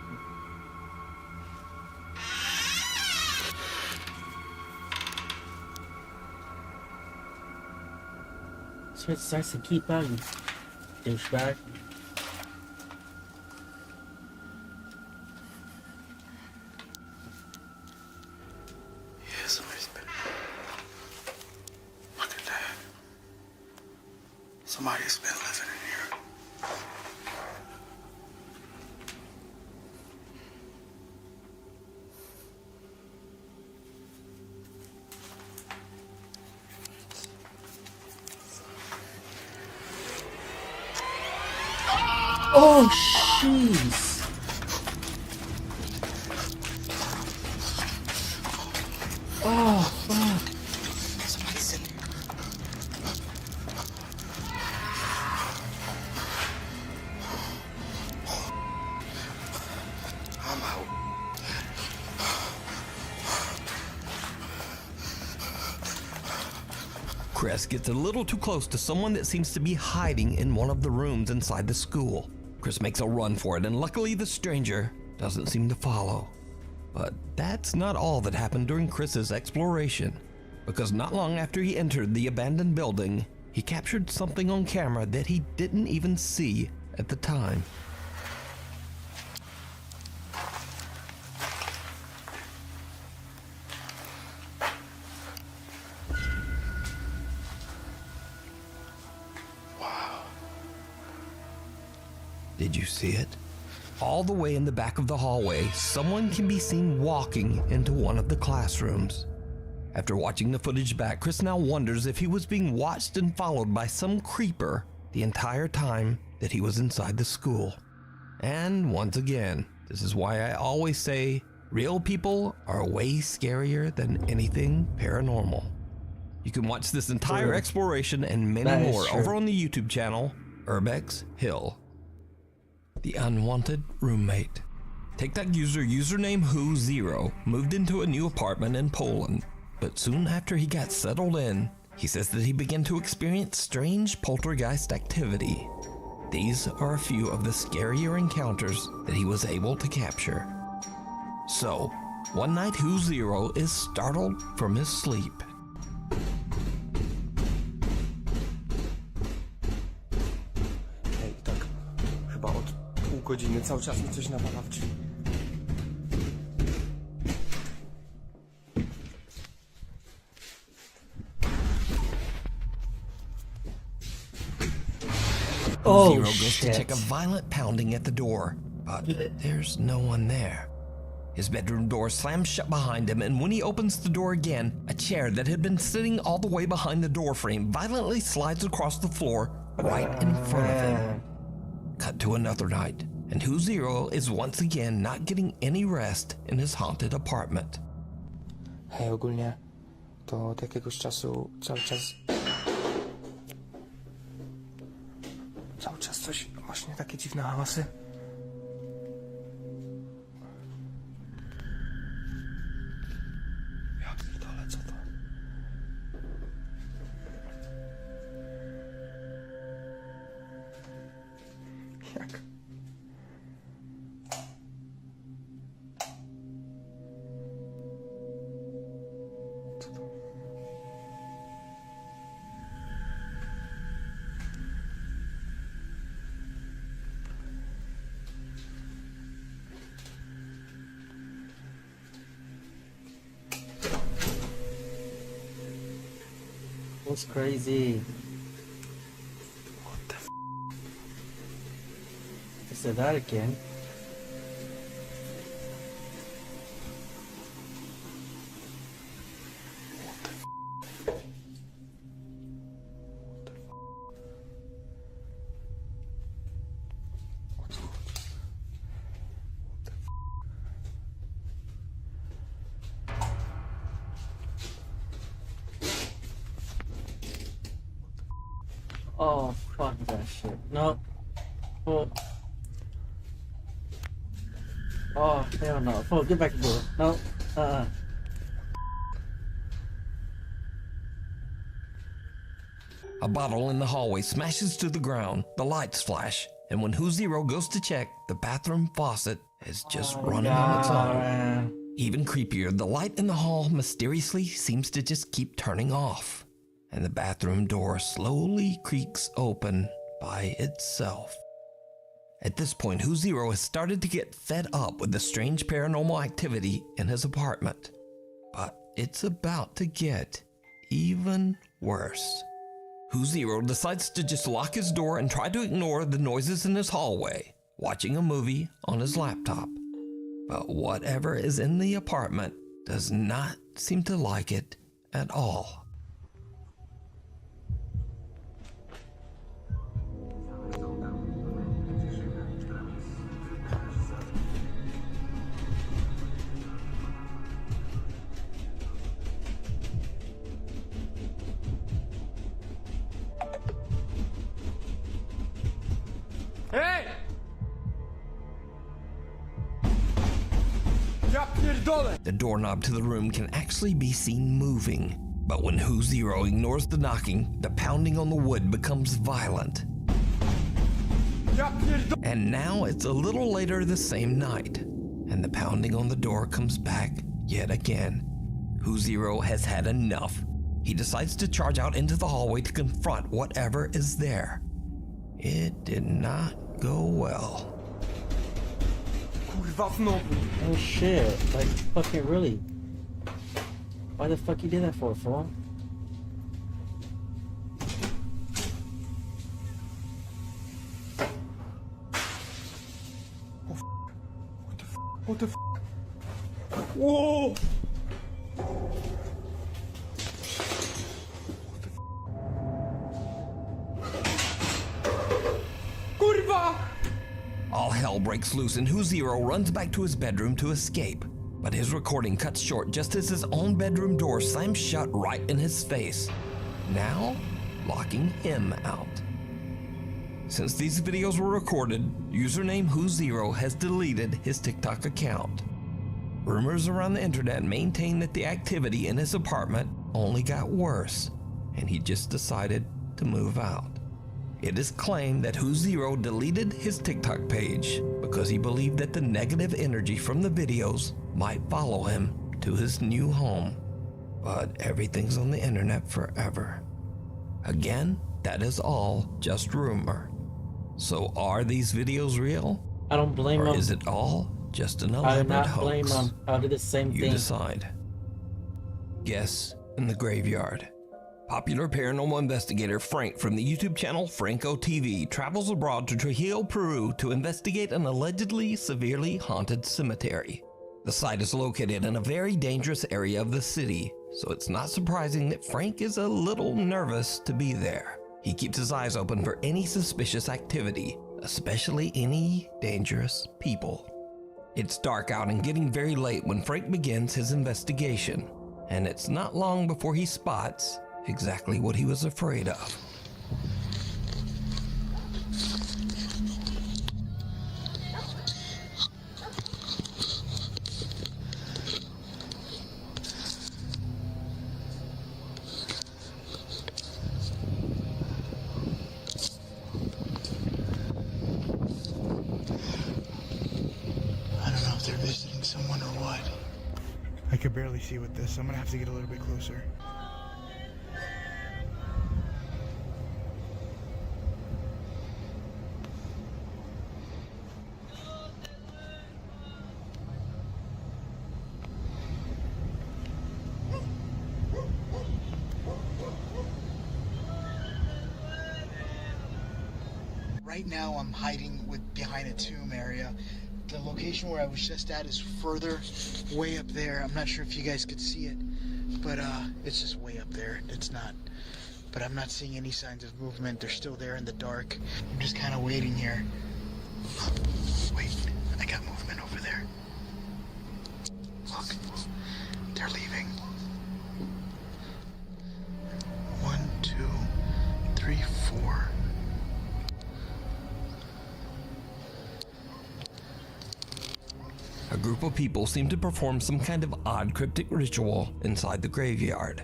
So it starts to keep out, you douchebag. Yeah, somebody's been. Look at that. Somebody's been living in here. Oh, jeez. Oh, fuck. Somebody's in here. I'm out. Chris gets a little too close to someone that seems to be hiding in one of the rooms inside the school. Chris makes a run for it, and luckily the stranger doesn't seem to follow. But that's not all that happened during Chris's exploration, because not long after he entered the abandoned building, he captured something on camera that he didn't even see at the time. Did you see it? All the way in the back of the hallway, someone can be seen walking into one of the classrooms. After watching the footage back, Chris now wonders if he was being watched and followed by some creeper the entire time that he was inside the school. And once again, this is why I always say real people are way scarier than anything paranormal. You can watch this entire exploration and many more over on the YouTube channel, Urbex Hill. The unwanted roommate. TikTok user username Who0 moved into a new apartment in Poland, but soon after he got settled in, he says that he began to experience strange poltergeist activity. These are a few of the scarier encounters that he was able to capture. So, one night Who0 is startled from his sleep. Godziny, cały czas mi coś nawala w drzwi. Zero goes to check a violent pounding at the door, but there's no one there. His bedroom door slams shut behind him, and when he opens the door again, a chair that had been sitting all the way behind the door frame violently slides across the floor right in front of him. Cut to another night, and Who0 is once again not getting any rest in his haunted apartment. Hej, ogólnie to od jakiegoś czasu cały czas coś, właśnie takie dziwne hałasy. Ja pierdolę, co to? Jak? What's crazy? What the f? I said that again. Oh, fuck that shit. No. Oh. Oh, hell no. Oh, get back to the door. No. A bottle in the hallway smashes to the ground, the lights flash, and when Who Zero goes to check, the bathroom faucet is just running on its own. Even creepier, the light in the hall mysteriously seems to just keep turning off, and the bathroom door slowly creaks open by itself. At this point, Who Zero has started to get fed up with the strange paranormal activity in his apartment. But it's about to get even worse. Who Zero decides to just lock his door and try to ignore the noises in his hallway, watching a movie on his laptop. But whatever is in the apartment does not seem to like it at all. Hey! Ja pierdolę! The doorknob to the room can actually be seen moving, but when Who Zero ignores the knocking, the pounding on the wood becomes violent. Ja pierdolę! And now it's a little later the same night, and the pounding on the door comes back yet again. Who Zero has had enough. He decides to charge out into the hallway to confront whatever is there. It did not go well. Kurwa znowu! Oh shit, like fucking really. Why the fuck you did that for, fool? What the f? Whoa! Kurwa! All hell breaks loose and Who Zero runs back to his bedroom to escape. But his recording cuts short just as his own bedroom door slams shut right in his face, now locking him out. Since these videos were recorded, username Who Zero has deleted his TikTok account. Rumors around the internet maintain that the activity in his apartment only got worse, and he just decided to move out. It is claimed that Who Zero deleted his TikTok page because he believed that the negative energy from the videos might follow him to his new home. But everything's on the internet forever. Again, that is all just rumor. So are these videos real? I don't blame him. Or is it all just an I do elaborate not hoax? blame him. I did the same You thing. decide. Guess in the Graveyard. Popular paranormal investigator Frank from the YouTube channel Franco TV travels abroad to Trujillo, Peru to investigate an allegedly severely haunted cemetery. The site is located in a very dangerous area of the city, so it's not surprising that Frank is a little nervous to be there. He keeps his eyes open for any suspicious activity, especially any dangerous people. It's dark out and getting very late when Frank begins his investigation, and it's not long before he spots exactly what he was afraid of. I don't know if they're visiting someone or what. I could barely see with this. I'm gonna have to get a little bit closer. Right now I'm hiding behind a tomb area. The location where I was just at is further, way up there. I'm not sure if you guys could see it, but it's just way up there. It's not, but I'm not seeing any signs of movement. They're still there in the dark. I'm just kind of waiting here. Wait, I got movement over there. Look, they're leaving. 1, 2, 3, 4. A group of people seem to perform some kind of odd cryptic ritual inside the graveyard.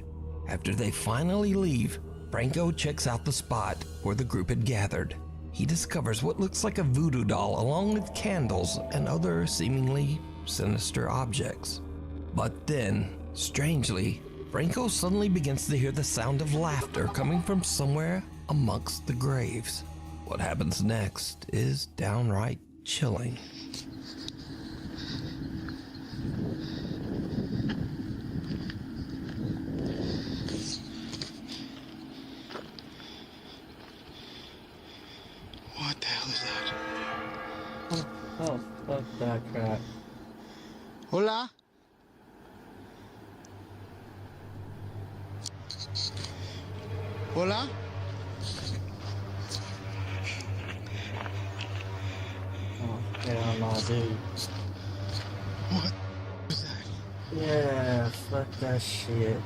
After they finally leave, Franco checks out the spot where the group had gathered. He discovers what looks like a voodoo doll along with candles and other seemingly sinister objects. But then, strangely, Franco suddenly begins to hear the sound of laughter coming from somewhere amongst the graves. What happens next is downright chilling. What the hell is that? Oh, fuck that crap. Hola? Hola? Oh, hell no, dude. What was that? Yeah, fuck that shit.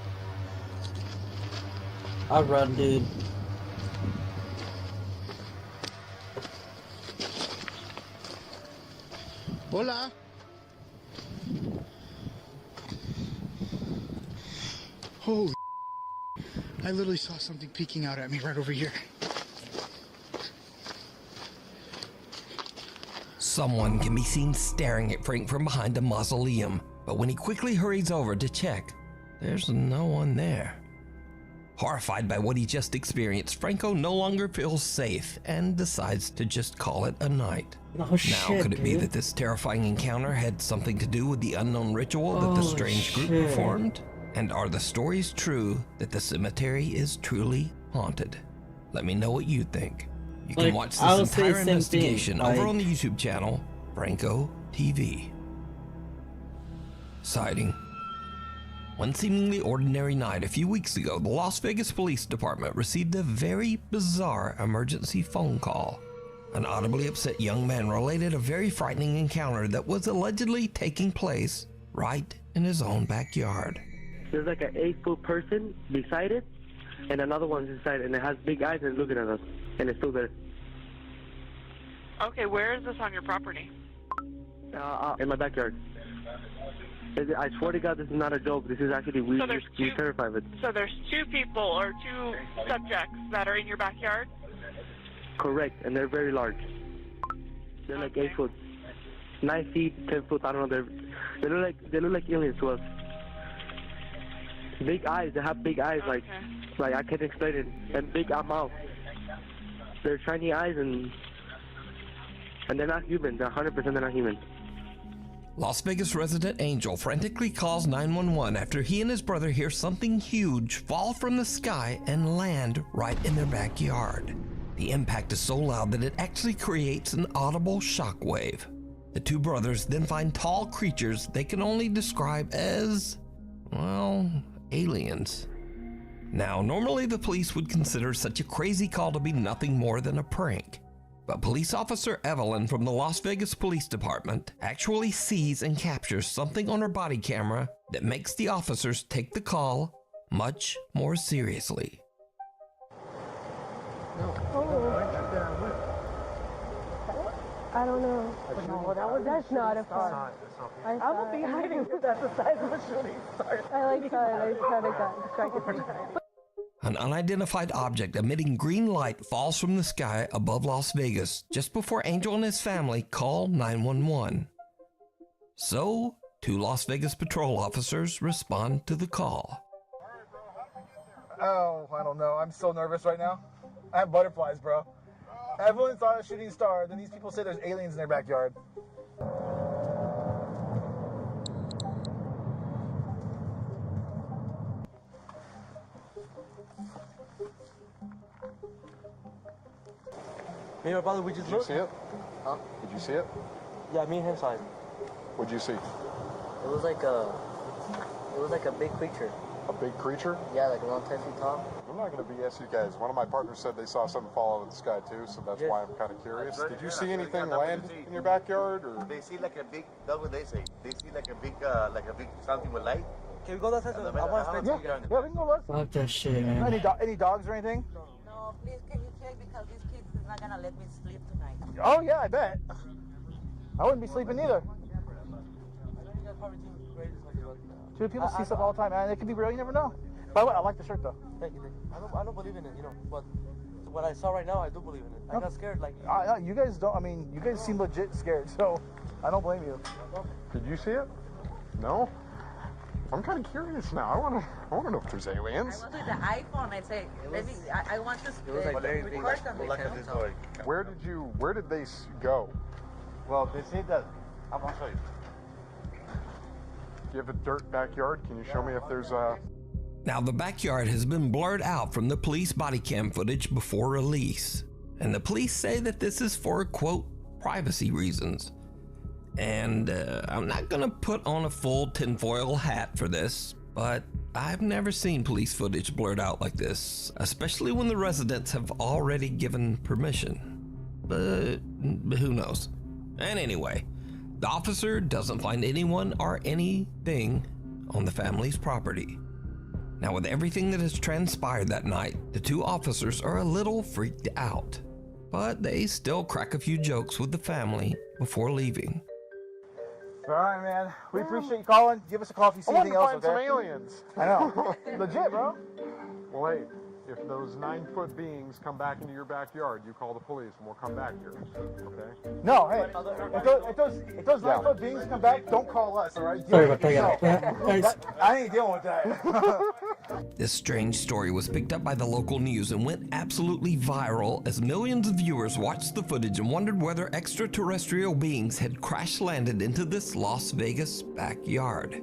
I'll run, dude. Hola? Holy, I literally saw something peeking out at me right over here. Someone can be seen staring at Frank from behind a mausoleum, but when he quickly hurries over to check, there's no one there. Horrified by what he just experienced, Franco no longer feels safe and decides to just call it a night. Oh, shit, could it be dude. that this terrifying encounter had something to do with the unknown ritual that the strange group shit. performed? And are the stories true that the cemetery is truly haunted? Let me know what you think. You can Like, watch I this would say the entire same investigation thing, over like- on the YouTube channel, Franco TV. Sighting. One seemingly ordinary night a few weeks ago, the Las Vegas Police Department received a very bizarre emergency phone call. An audibly upset young man related a very frightening encounter that was allegedly taking place right in his own backyard. There's like an 8-foot person beside it, and another one's inside, and it has big eyes and looking at us, and it's still there. Okay, where is this on your property? In my backyard. I swear to God, this is not a joke. This is actually, we're terrified of it. So there's 2 people or 2 subjects that are in your backyard? Correct, and they're very large. They're like 8 foot, 9 feet, 10 foot. I don't know. They look like aliens to us. Big eyes. They have big eyes, like I can't explain it. And big mouth. They're shiny eyes, and they're not human. They're 100% they're not human. Las Vegas resident Angel frantically calls 911 after he and his brother hear something huge fall from the sky and land right in their backyard. The impact is so loud that it actually creates an audible shockwave. The 2 brothers then find tall creatures they can only describe as, well, aliens. Now, normally the police would consider such a crazy call to be nothing more than a prank. But police officer Evelyn from the Las Vegas Police Department actually sees and captures something on her body camera that makes the officers take the call much more seriously. I don't know. No, that's not a fun. I will be hiding because that's the size of a shooting star. I like that. I just kind of got distracted. An unidentified object emitting green light falls from the sky above Las Vegas just before Angel and his family call 911. So, 2 Las Vegas patrol officers respond to the call. Oh, I don't know. I'm so nervous right now. I have butterflies, bro. Evelyn saw a shooting star, then these people say there's aliens in their backyard. Me and my brother, we just looked. Did you see it? Huh? Did you see it? Yeah, me and him saw it. What'd you see? It was like a big creature. A big creature? Yeah, like around 10 feet tall. I'm not going to BS you guys. One of my partners said they saw something fall out of the sky too, so that's why I'm kind of curious. Did you see anything land in your backyard, or? They see like a big. That's what they say. They see like a big something with light. Can we go outside? I want to stay together. Yeah, we can go look. Fuck that shit, man. Any dogs or anything? No, please can you check because these kids is not gonna let me sleep tonight. Oh yeah, I bet. I wouldn't be sleeping either. Dude, people see stuff all the time, man. It could be real. You never know. By the way, I like the shirt though. Thank you. I don't believe in it, you know, but what I saw right now, I do believe in it. I got scared, like. You guys don't. I mean, you guys seem legit scared, so I don't blame you. Did you see it? No. I'm kind of curious now. I want to know if there's aliens. I went with the iPhone. I say, I want to record them. Where did they go? Well, they say that. I'm gonna show you. Do you have a dirt backyard? Can you show me if there's a... Now, the backyard has been blurred out from the police body cam footage before release, and the police say that this is for, quote, privacy reasons. And I'm not gonna put on a full tinfoil hat for this, but I've never seen police footage blurred out like this, especially when the residents have already given permission. But who knows? And anyway, the officer doesn't find anyone or anything on the family's property. Now, with everything that has transpired that night, the two officers are a little freaked out, but they still crack a few jokes with the family before leaving. All right, man. We appreciate you calling. Give us a call if you see anything else, okay? I want to find some aliens. I know. Legit, bro. Well, hey, if those 9-foot beings come back into your backyard, you call the police and we'll come back here, okay? No, hey, if those 9-foot beings come back, don't call us, all right? Sorry about that. I ain't dealing with that. This strange story was picked up by the local news and went absolutely viral as millions of viewers watched the footage and wondered whether extraterrestrial beings had crash-landed into this Las Vegas backyard.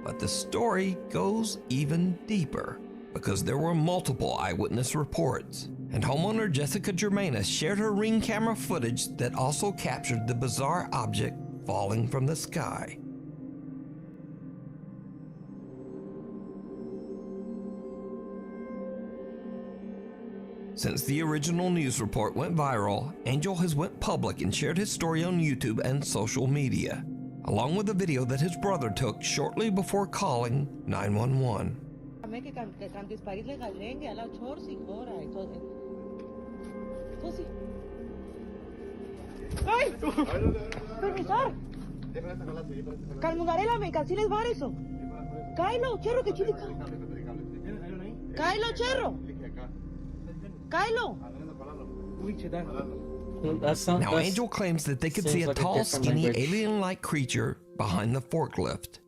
But the story goes even deeper, because there were multiple eyewitness reports, and homeowner Jessica Germanis shared her Ring camera footage that also captured the bizarre object falling from the sky. Since the original news report went viral, Angel has went public and shared his story on YouTube and social media, along with a video that his brother took shortly before calling 911. ¡Ay! ¡Profesor! Calmugarela, me cancela el bar eso. Kylo, cherro, que chilica. Kylo, cherro. Kylo. Now, Angel claims that they could see a tall, skinny, alien-like creature behind the forklift.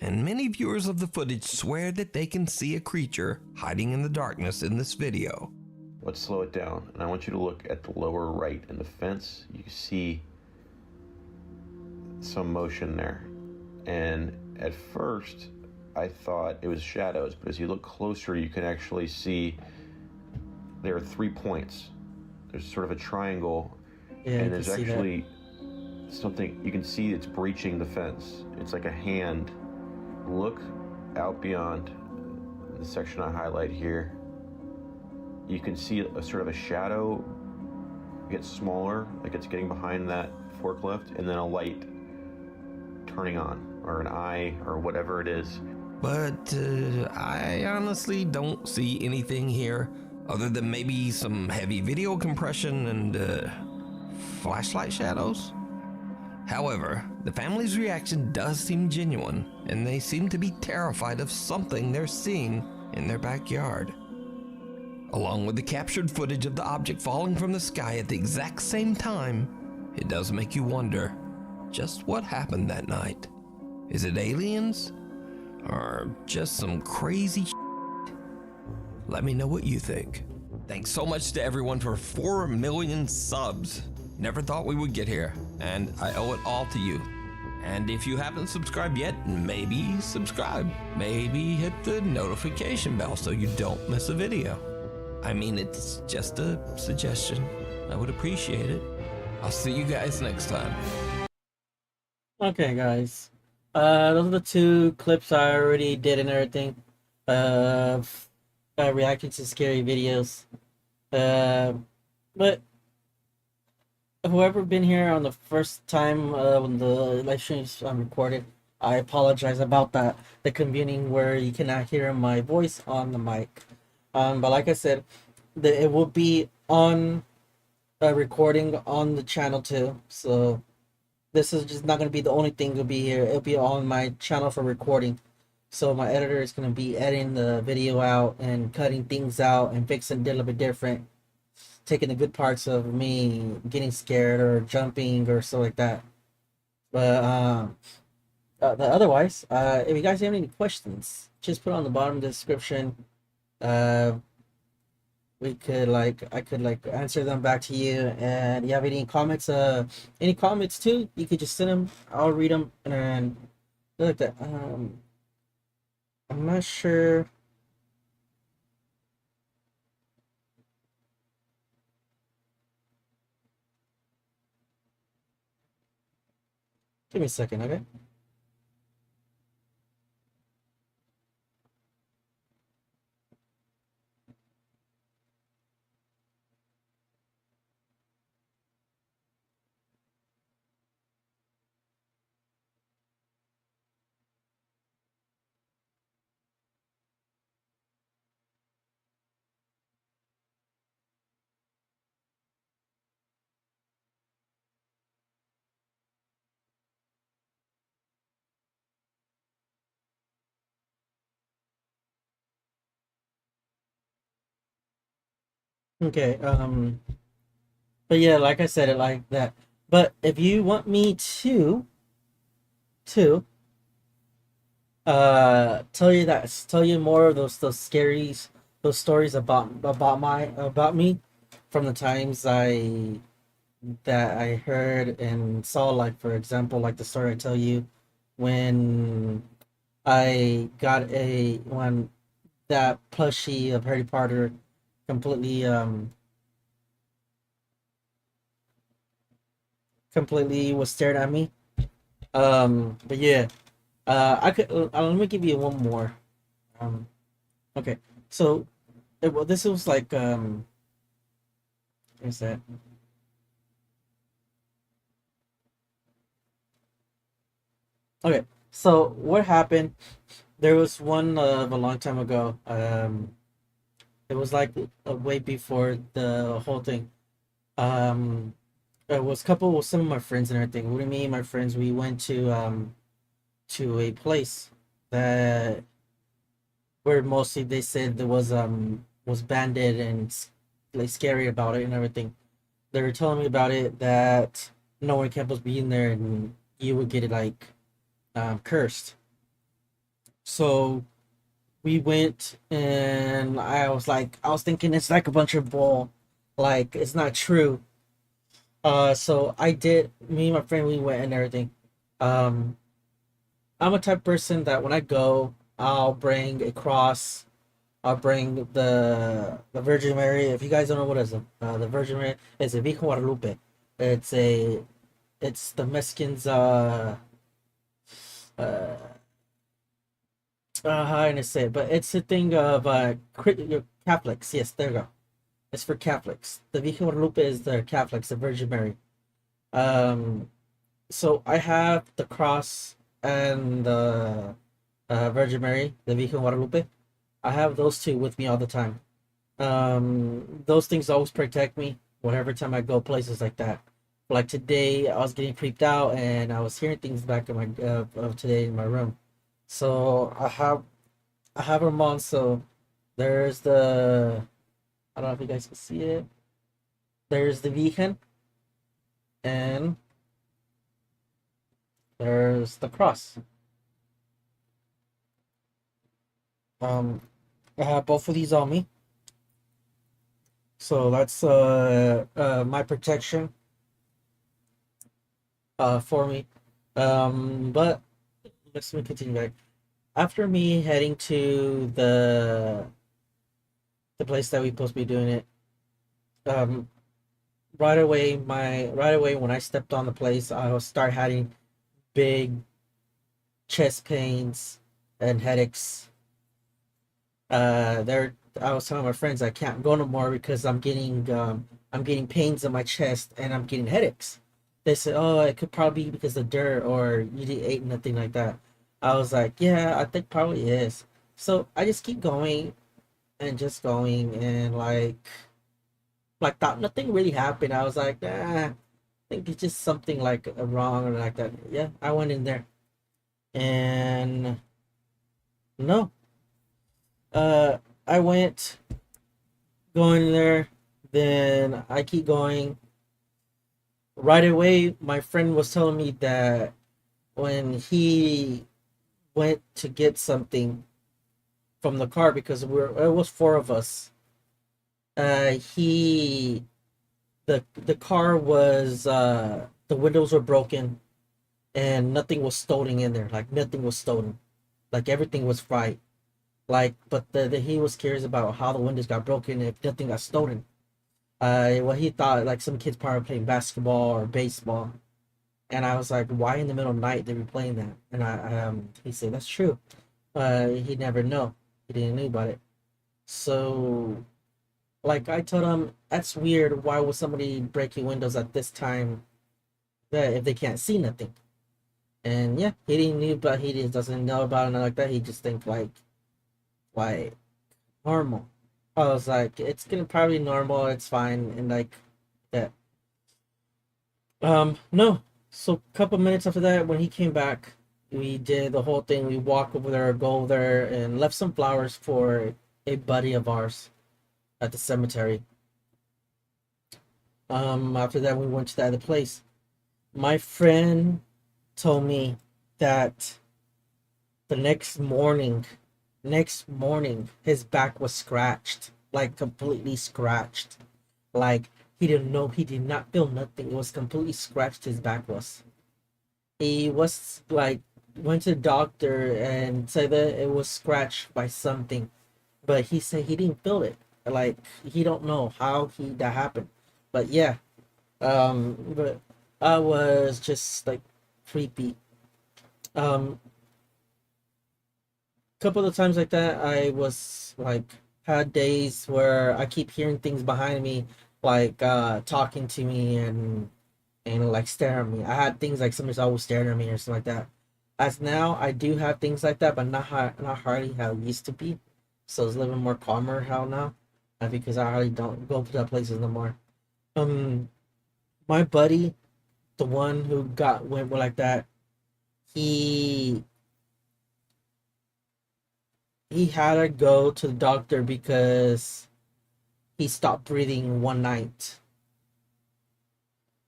And many viewers of the footage swear that they can see a creature hiding in the darkness in this video. Let's slow it down, and I want you to look at the lower right in the fence. You can see some motion there. And at first, I thought it was shadows, but as you look closer, you can actually see there are 3 points. There's sort of a triangle, and there's actually something, you can see it's breaching the fence. It's like a hand. Look out beyond the section I highlight here. You can see a sort of a shadow get smaller, like it's getting behind that forklift, and then a light turning on, or an eye, or whatever it is. But I honestly don't see anything here, other than maybe some heavy video compression and flashlight shadows. However, the family's reaction does seem genuine, and they seem to be terrified of something they're seeing in their backyard. Along with the captured footage of the object falling from the sky at the exact same time, it does make you wonder just what happened that night. Is it aliens? Or just some crazy shit? Let me know what you think. Thanks so much to everyone for 4 million subs. Never thought we would get here, and I owe it all to you. And if you haven't subscribed yet, maybe subscribe. Maybe hit the notification bell so you don't miss a video. I mean, it's just a suggestion. I would appreciate it. I'll see you guys next time. Okay, guys. Those are the 2 clips I already did and everything. Reacting to scary videos. But whoever been here on the first time when the live streams recorded, I apologize about that. The convening where you cannot hear my voice on the mic. But like I said, it will be on recording on the channel too. So this is just not going to be the only thing that'll be here. It'll be on my channel for recording. So my editor is going to be editing the video out and cutting things out and fixing it a little bit different. Taking the good parts of me getting scared or jumping or stuff like that. But otherwise, if you guys have any questions, just put it on the bottom of the description. I could answer them back to you. And you have any comments too, you could just send them. I'll read them and like that. I'm not sure. Give me a second, okay? Okay, but yeah, like I said, it like that. But if you want me to tell you more of those stories about me from the times that I heard and saw, like for example, like the story I tell you when when that plushie of Harry Potter completely was stared at me. But yeah, I could let me give you one more. Okay, so this was like where's that? Okay, so what happened? There was one a long time ago. It was like way before the whole thing. I was coupled with some of my friends and everything. What do you mean, my friends? We went to a place that where mostly they said there was banded and like scary about it and everything. They were telling me about it that no one kept us being there and you would get it like cursed. So we went and I was thinking it's like a bunch of bull, like it's not true. So me and my friend, we went and everything. I'm a type of person that when I go, I'll bring a cross. I'll bring the Virgin Mary. If you guys don't know what is the Virgin Mary, it's a Virgen Guadalupe. It's the Mexicans how to say it, but it's a thing of Catholics. Yes, there you go. It's for Catholics. The Virgen Guadalupe is the Catholics, the Virgin Mary. So I have the cross and the Virgin Mary, the Virgen Guadalupe. I have those two with me all the time. Those things always protect me whenever time I go places like that. Like today, I was getting creeped out and I was hearing things back in my of today in my room. So I have them on. So there's I don't know if you guys can see it. There's the Virgen, and there's the cross. I have both of these on me. So that's my protection for me. But let's continue back. After me heading to the place that we supposed to be doing it, right away when I stepped on the place, I was start having big chest pains and headaches. There I was telling my friends I can't go no more because I'm getting pains in my chest and I'm getting headaches. They said, "Oh, it could probably be because of dirt or you didn't ate nothing like that." I was like, "Yeah, I think probably is." So I just keep going and just going and like thought nothing really happened. I was like, nah, I think it's just something like wrong or like that. Yeah, I went in there and no, uh, I went going there. Then I keep going. Right away, my friend was telling me that when he went to get something from the car because it was four of us. He the car was the windows were broken and nothing was stolen in there. Like nothing was stolen. Like everything was right. Like but he was curious about how the windows got broken if nothing got stolen. Well he thought like some kids probably playing basketball or baseball. And I was like, why in the middle of the night they were playing that? And he said that's true. He never know. He didn't know about it. So like I told him, that's weird. Why was somebody breaking windows at this time? That if they can't see nothing? And yeah, he didn't know, but he just doesn't know about it like that. He just think like normal. I was like, it's gonna probably normal. It's fine, and like that. No. So a couple minutes after that, when he came back, we did the whole thing. We walked over there, go over there, and left some flowers for a buddy of ours at the cemetery. After that, we went to the other place. My friend told me that the next morning, his back was scratched, like completely scratched. Like he didn't know, he did not feel nothing. It was completely scratched. His back was. He was like went to the doctor and said that it was scratched by something, but he said he didn't feel it. Like he don't know how that happened, but yeah, but I was just like creepy. Couple of times like that, I was like had days where I keep hearing things behind me, like talking to me and like staring at me. I had things like somebody's always staring at me or something like that. As now, I do have things like that, but not hardly how it used to be. So it's a little bit more calmer how now, because I hardly don't go to that places no more. Um, my buddy, the one who went like that, he he had to go to the doctor because he stopped breathing one night.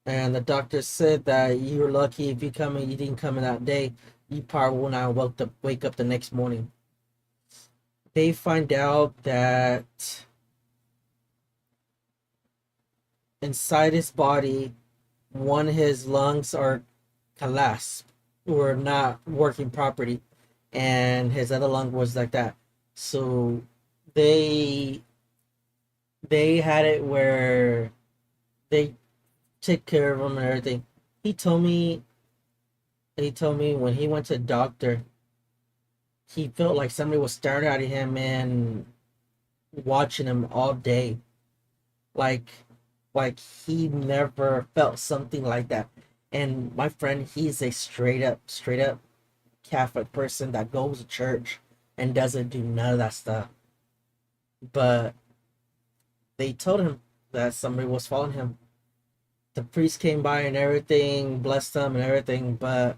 And the doctor said that you were lucky if you didn't come in that day, you probably will not wake up the next morning. They find out that inside his body, one of his lungs are collapsed, were not working properly, and his other lung was like that. So they had it where they take care of him and everything. He told me when he went to the doctor, he felt like somebody was staring at him and watching him all day. Like he never felt something like that. And my friend, he's a straight up Catholic person that goes to church and doesn't do none of that stuff. But they told him that somebody was following him. The priest came by and everything, blessed him and everything, but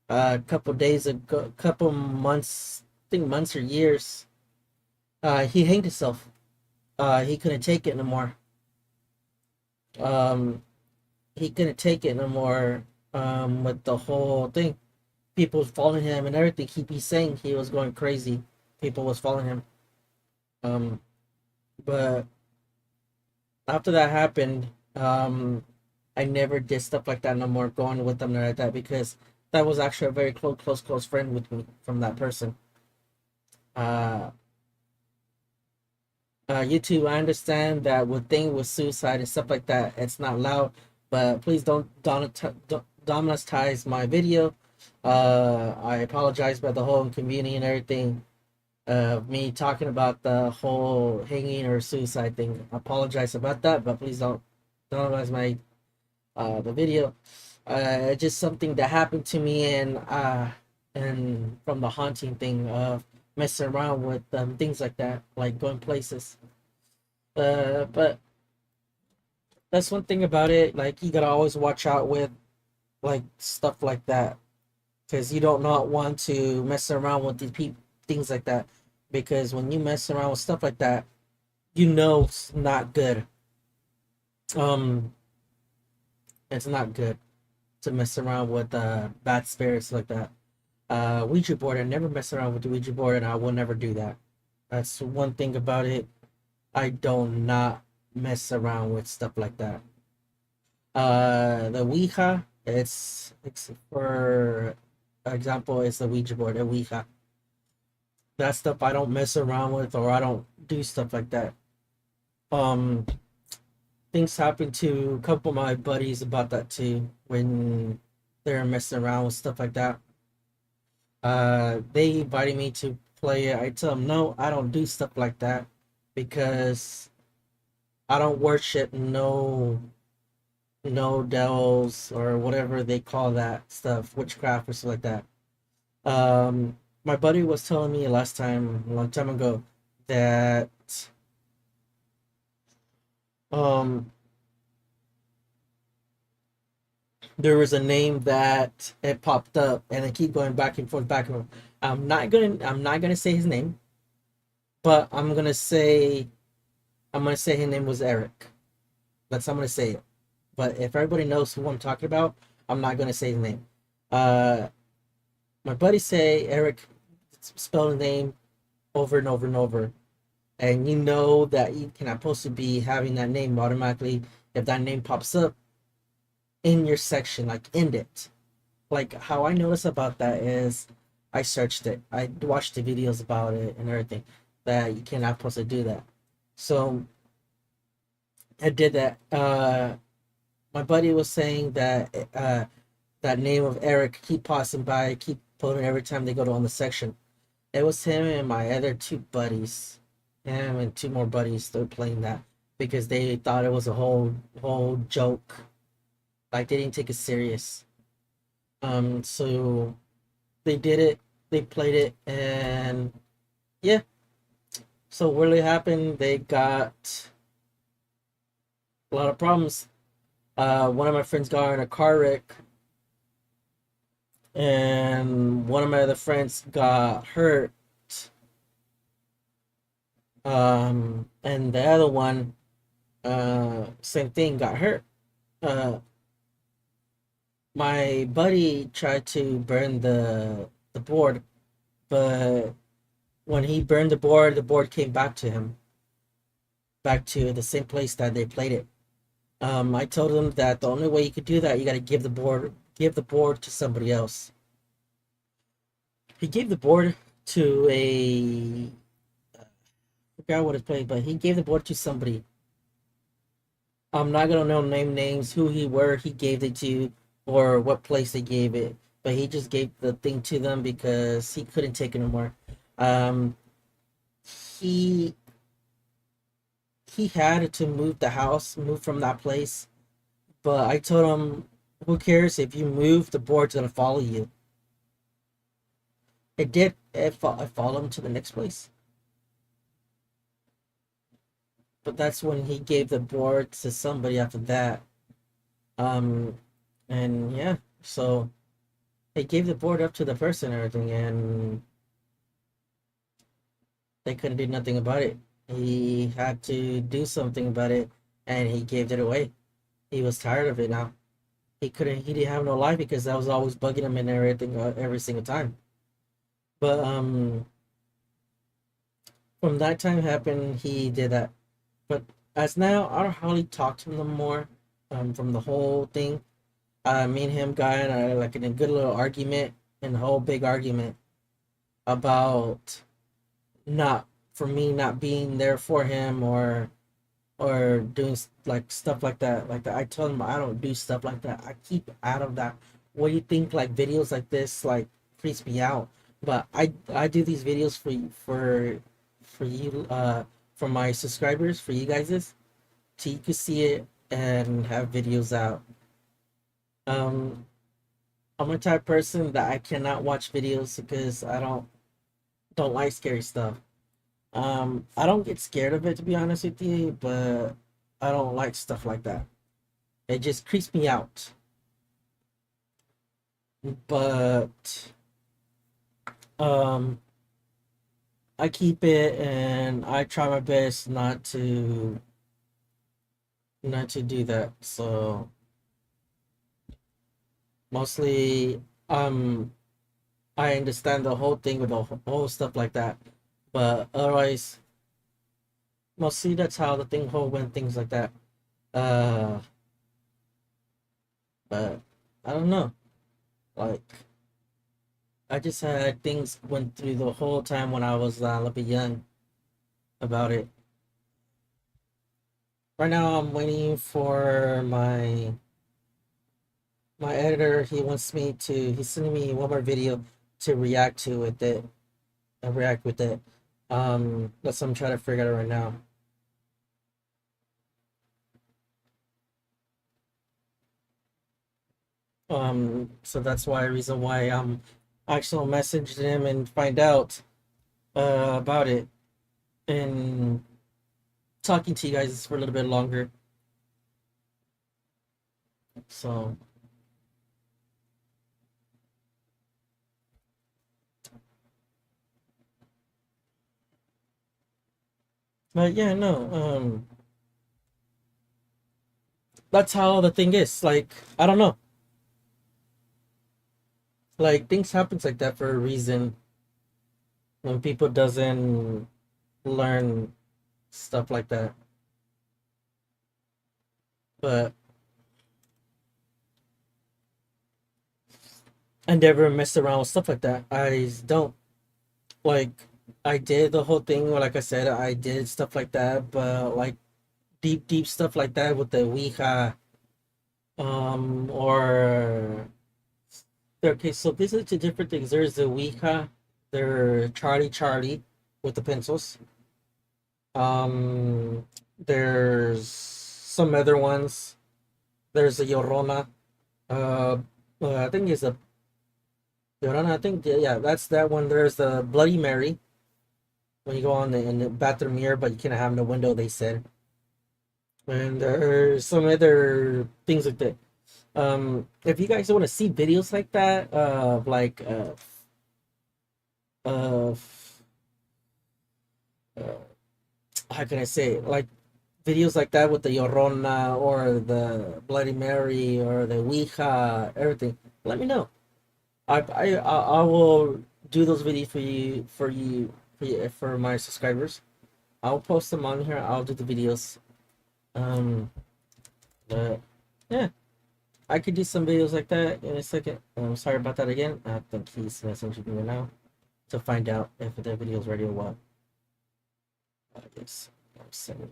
a couple days ago, couple months, I think months or years, he hanged himself. He couldn't take it no more. He couldn't take it no more. With the whole thing, people was following him and everything. He'd be saying he was going crazy. People was following him. But after that happened, I never did stuff like that no more, going with them like that, because that was actually a very close friend with me from that person. YouTube, I understand that with thing with suicide and stuff like that, it's not loud, but please don't demonetize my video. I apologize about the whole inconvenience and everything. Me talking about the whole hanging or suicide thing. I apologize about that, but please don't demonetize my the video. It's just something that happened to me, and from the haunting thing of messing around with things like that, like going places. But that's one thing about it. Like, you gotta always watch out with like stuff like that, because you don't not want to mess around with these people, things like that. Because when you mess around with stuff like that, you know it's not good. It's not good to mess around with bad spirits like that. Ouija board, I never mess around with the Ouija board, and I will never do that. That's one thing about it. I do not mess around with stuff like that. The Ouija, it's for example, it's the Ouija board, the Ouija. That stuff I don't mess around with, or I don't do stuff like that. Things happen to a couple of my buddies about that too, when they're messing around with stuff like that. They invited me to play it. I tell them no, I don't do stuff like that, because I don't worship no devils or whatever they call that stuff, witchcraft or stuff like that. My buddy was telling me last time, a long time ago, that there was a name that it popped up, and I keep going back and forth, back and forth. I'm not gonna say his name, but I'm gonna say his name was Eric. I'm gonna say it. But if everybody knows who I'm talking about, I'm not gonna say his name. My buddy say Eric spelled the name over and over and over, and you know that you cannot supposed to be having that name automatically if that name pops up in your section, like in it. Like, how I noticed about that is I searched it, I watched the videos about it and everything, that you cannot supposed to do that. So I did that. My buddy was saying that that name of Eric keep passing by, keep putting every time they go to on the section. It was him and my other two buddies, him and two more buddies, they're playing that because they thought it was a whole joke. Like, they didn't take it serious. So they did it, they played it, and yeah. So what really happened, they got a lot of problems. One of my friends got in a car wreck, and one of my other friends got hurt. And the other one, same thing, got hurt. My buddy tried to burn the board, but when he burned the board came back to him, back to the same place that they played it. I told him that the only way you could do that, you got to give the board to somebody else. He gave the board to I forgot what it's played, but he gave the board to somebody. I'm not gonna name names, who he gave it to, or what place they gave it, but he just gave the thing to them because he couldn't take it anymore. He had to move from that place, but I told him, who cares if you move, the board's gonna follow you. It did. It followed him to the next place. But that's when he gave the board to somebody after that. And yeah, so they gave the board up to the person and everything, and they couldn't do nothing about it. He had to do something about it, and he gave it away. He was tired of it now. He didn't have no life because that was always bugging him and everything every single time. But from that time happened, he did that. But as now, I don't hardly talk to him no more. From the whole thing, me and him got in a good little argument, and a whole big argument about not for me not being there for him or doing like stuff like that. Like that, I told him I don't do stuff like that. I keep out of that. What do you think? Like videos like this like freaks me out. But I do these videos for you for my subscribers, for you guys, so you can see it and have videos out. I'm a type of person that I cannot watch videos because I don't like scary stuff. I don't get scared of it, to be honest with you, but I don't like stuff like that. It just creeps me out. But I keep it and I try my best not to do that. So mostly I understand the whole thing with the whole stuff like that. But otherwise, mostly that's how the thing whole went, things like that. But I don't know. Like, I just had things went through the whole time when I was a little bit young about it. Right now, I'm waiting for my editor. He's sending me one more video to react to with it. And react with it. That's what I'm trying to figure out right now. So that's why reason why I'm actually messaging him and find out about it and talking to you guys for a little bit longer. So but yeah, no, that's how the thing is. Like, I don't know. Like, things happens like that for a reason. When people doesn't learn stuff like that. But I never mess around with stuff like that. I don't. Like, I did the whole thing, like I said, I did stuff like that, but like deep stuff like that with the Ouija, or okay, so these are two different things. There's the Ouija, there's Charlie with the pencils. There's some other ones. There's the Llorona. I think it's a Llorona. I think yeah, that's that one. There's the Bloody Mary. When you go in the bathroom mirror, but you can't have no window, they said. And there's some other things like that. If you guys want to see videos like that, how can I say it? Like videos like that with the Llorona or the Bloody Mary or the Ouija, everything, let me know. I will do those videos for my subscribers. I'll post them on here. I'll do the videos. But yeah, I could do some videos like that in a second. I'm sorry about that again. I think he's messaging me right now to find out if the video's ready or what. I guess I'm sending.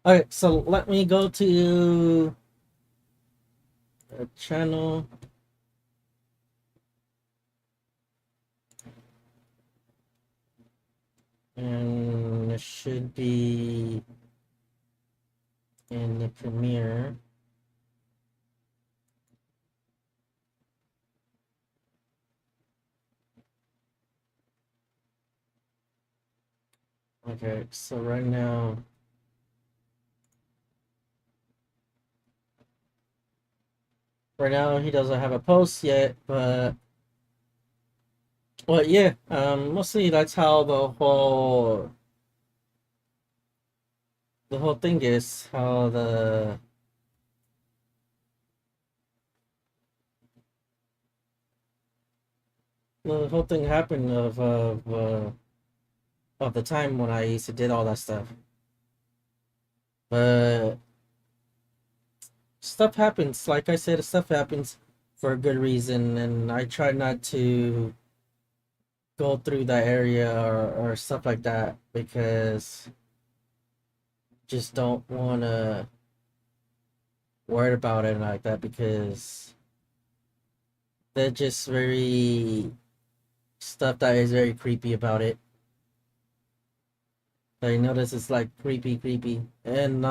Alright, so let me go to the channel. And it should be in the Premiere. Okay, so right now he doesn't have a post yet, but yeah, mostly that's how the whole thing is, how the whole thing happened of the time when I used to did all that stuff. But stuff happens, like I said, stuff happens. for a good reason, and I try not to go through that area or stuff like that because just don't want to worry about it like that because they're just very stuff that is very creepy about it. I notice it's like creepy, and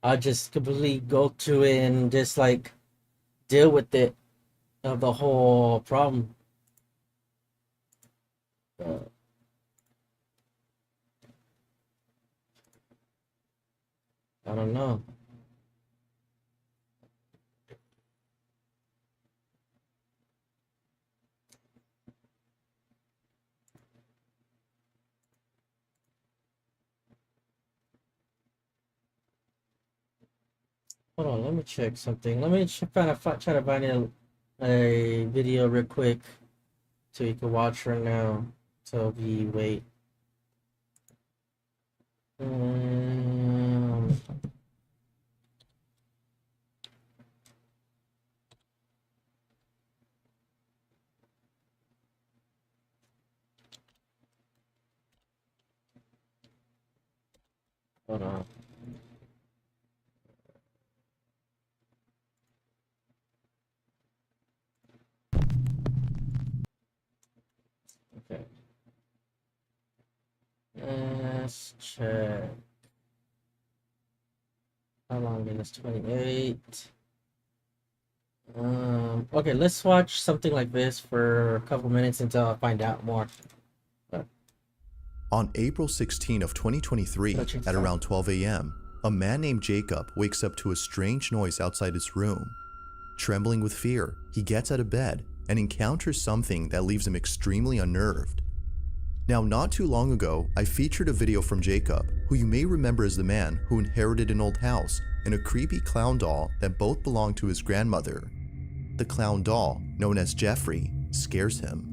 I just completely go to it and just like deal with it of the whole problem. I don't know. Hold on, let me check something. Let me try to find a video real quick so you can watch right now. So we wait. Hold on. Okay. Let's check. How long is 28? Okay, let's watch something like this for a couple minutes until I find out more. On April 16 of 2023, at around 12 a.m., a man named Jacob wakes up to a strange noise outside his room. Trembling with fear, he gets out of bed and encounters something that leaves him extremely unnerved. Now, not too long ago, I featured a video from Jacob, who you may remember as the man who inherited an old house and a creepy clown doll that both belonged to his grandmother. The clown doll, known as Jeffrey, scares him.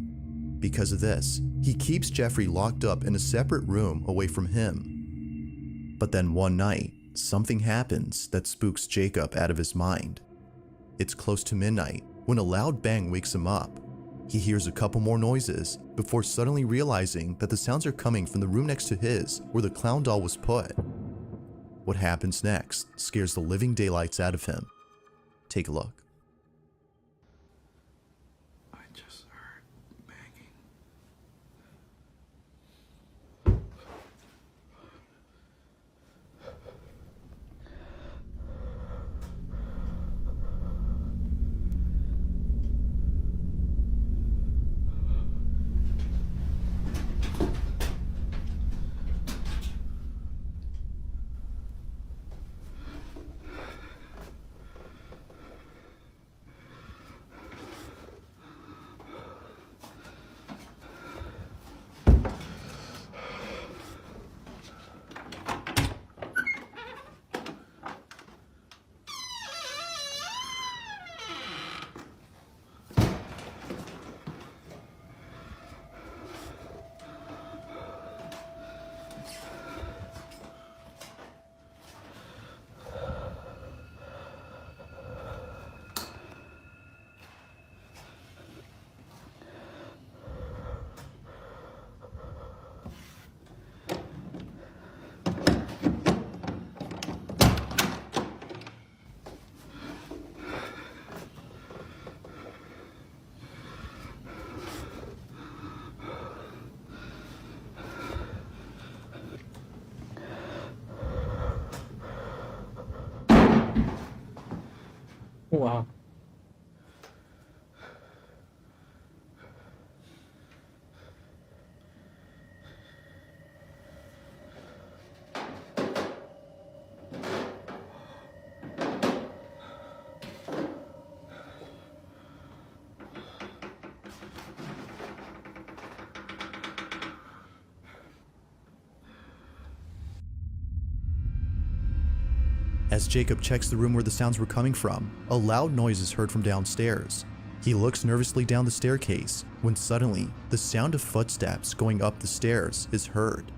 Because of this, he keeps Jeffrey locked up in a separate room away from him. But then one night, something happens that spooks Jacob out of his mind. It's close to midnight when a loud bang wakes him up. He hears a couple more noises before suddenly realizing that the sounds are coming from the room next to his where the clown doll was put. What happens next scares the living daylights out of him. Take a look. Wow. As Jacob checks the room where the sounds were coming from, a loud noise is heard from downstairs. He looks nervously down the staircase when suddenly the sound of footsteps going up the stairs is heard.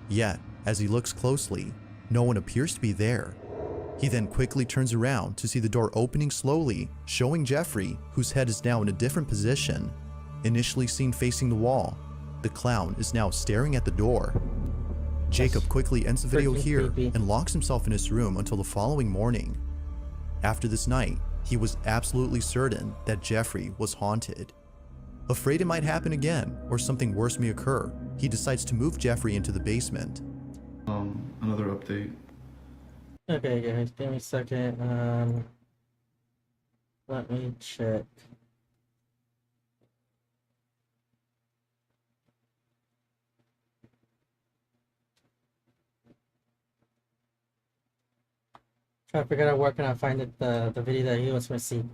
Yet, as he looks closely, no one appears to be there. He then quickly turns around to see the door opening slowly, showing Jeffrey, whose head is now in a different position. Initially seen facing the wall, the clown is now staring at the door. Jacob quickly ends the video here and locks himself in his room until the following morning. After this night, he was absolutely certain that Jeffrey was haunted. Afraid it might happen again or something worse may occur, he decides to move Jeffrey into the basement. Another update. Okay, guys, give me a second. Let me check. Try to figure out where can I find it, the video that he wants me to see.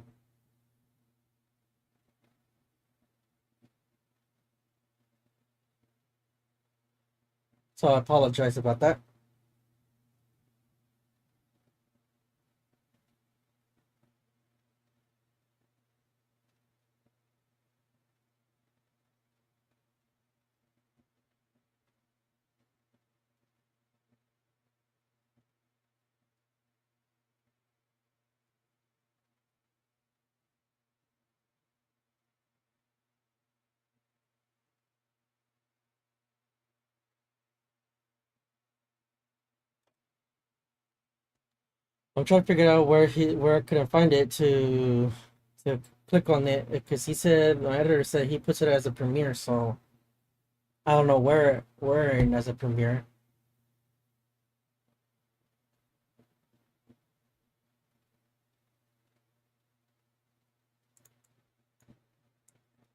So I apologize about that. I'm trying to figure out where could I find it to click on it, because he said, the editor said he puts it as a premiere, so I don't know where in as a premiere.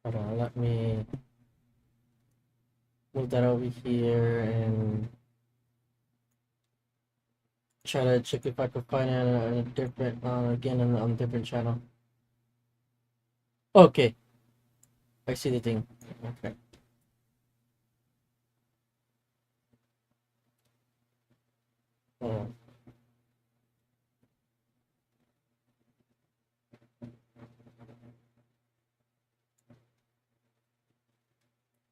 Hold on, let me move that over here and try to check if I could find it on a different, again on a different channel. Okay, I see the thing. Okay. Oh.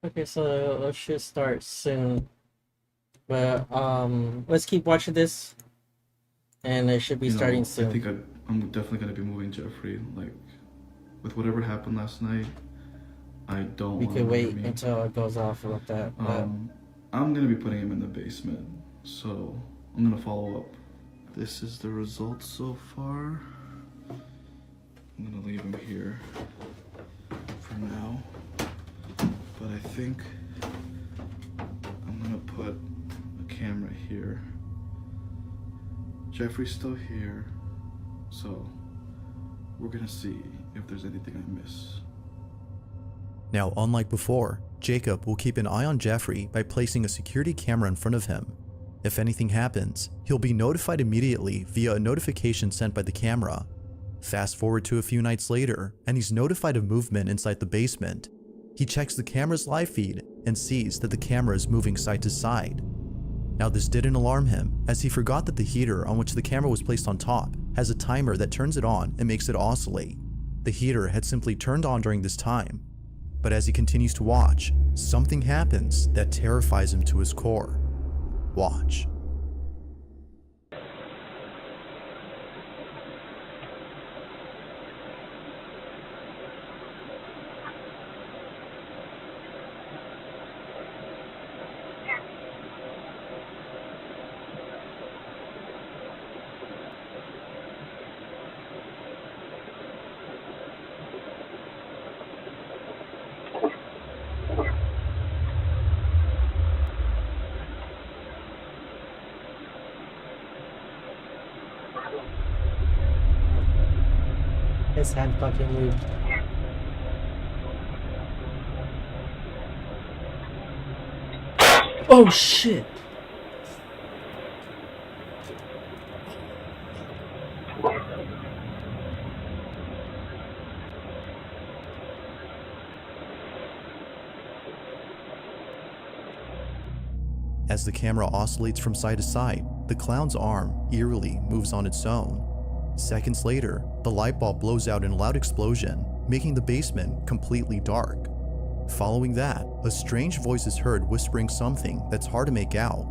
Okay, so let's just start soon. But let's keep watching this, and it should be starting soon. I think I'm definitely gonna be moving Jeffrey. Like, with whatever happened last night, I don't. We could wait until it goes off like that. I'm gonna be putting him in the basement, so I'm gonna follow up. This is the results so far. I'm gonna leave him here for now, but I think I'm gonna put a camera here. Jeffrey's still here, so we're gonna see if there's anything I miss. Now, unlike before, Jacob will keep an eye on Jeffrey by placing a security camera in front of him. If anything happens, he'll be notified immediately via a notification sent by the camera. Fast forward to a few nights later, and he's notified of movement inside the basement. He checks the camera's live feed and sees that the camera is moving side to side. Now, this didn't alarm him, as he forgot that the heater on which the camera was placed on top has a timer that turns it on and makes it oscillate. The heater had simply turned on during this time. But as he continues to watch, something happens that terrifies him to his core. Watch. His hand fucking moved. Oh shit! As the camera oscillates from side to side, the clown's arm eerily moves on its own. Seconds later, the light bulb blows out in a loud explosion, making the basement completely dark. Following that, a strange voice is heard whispering something that's hard to make out.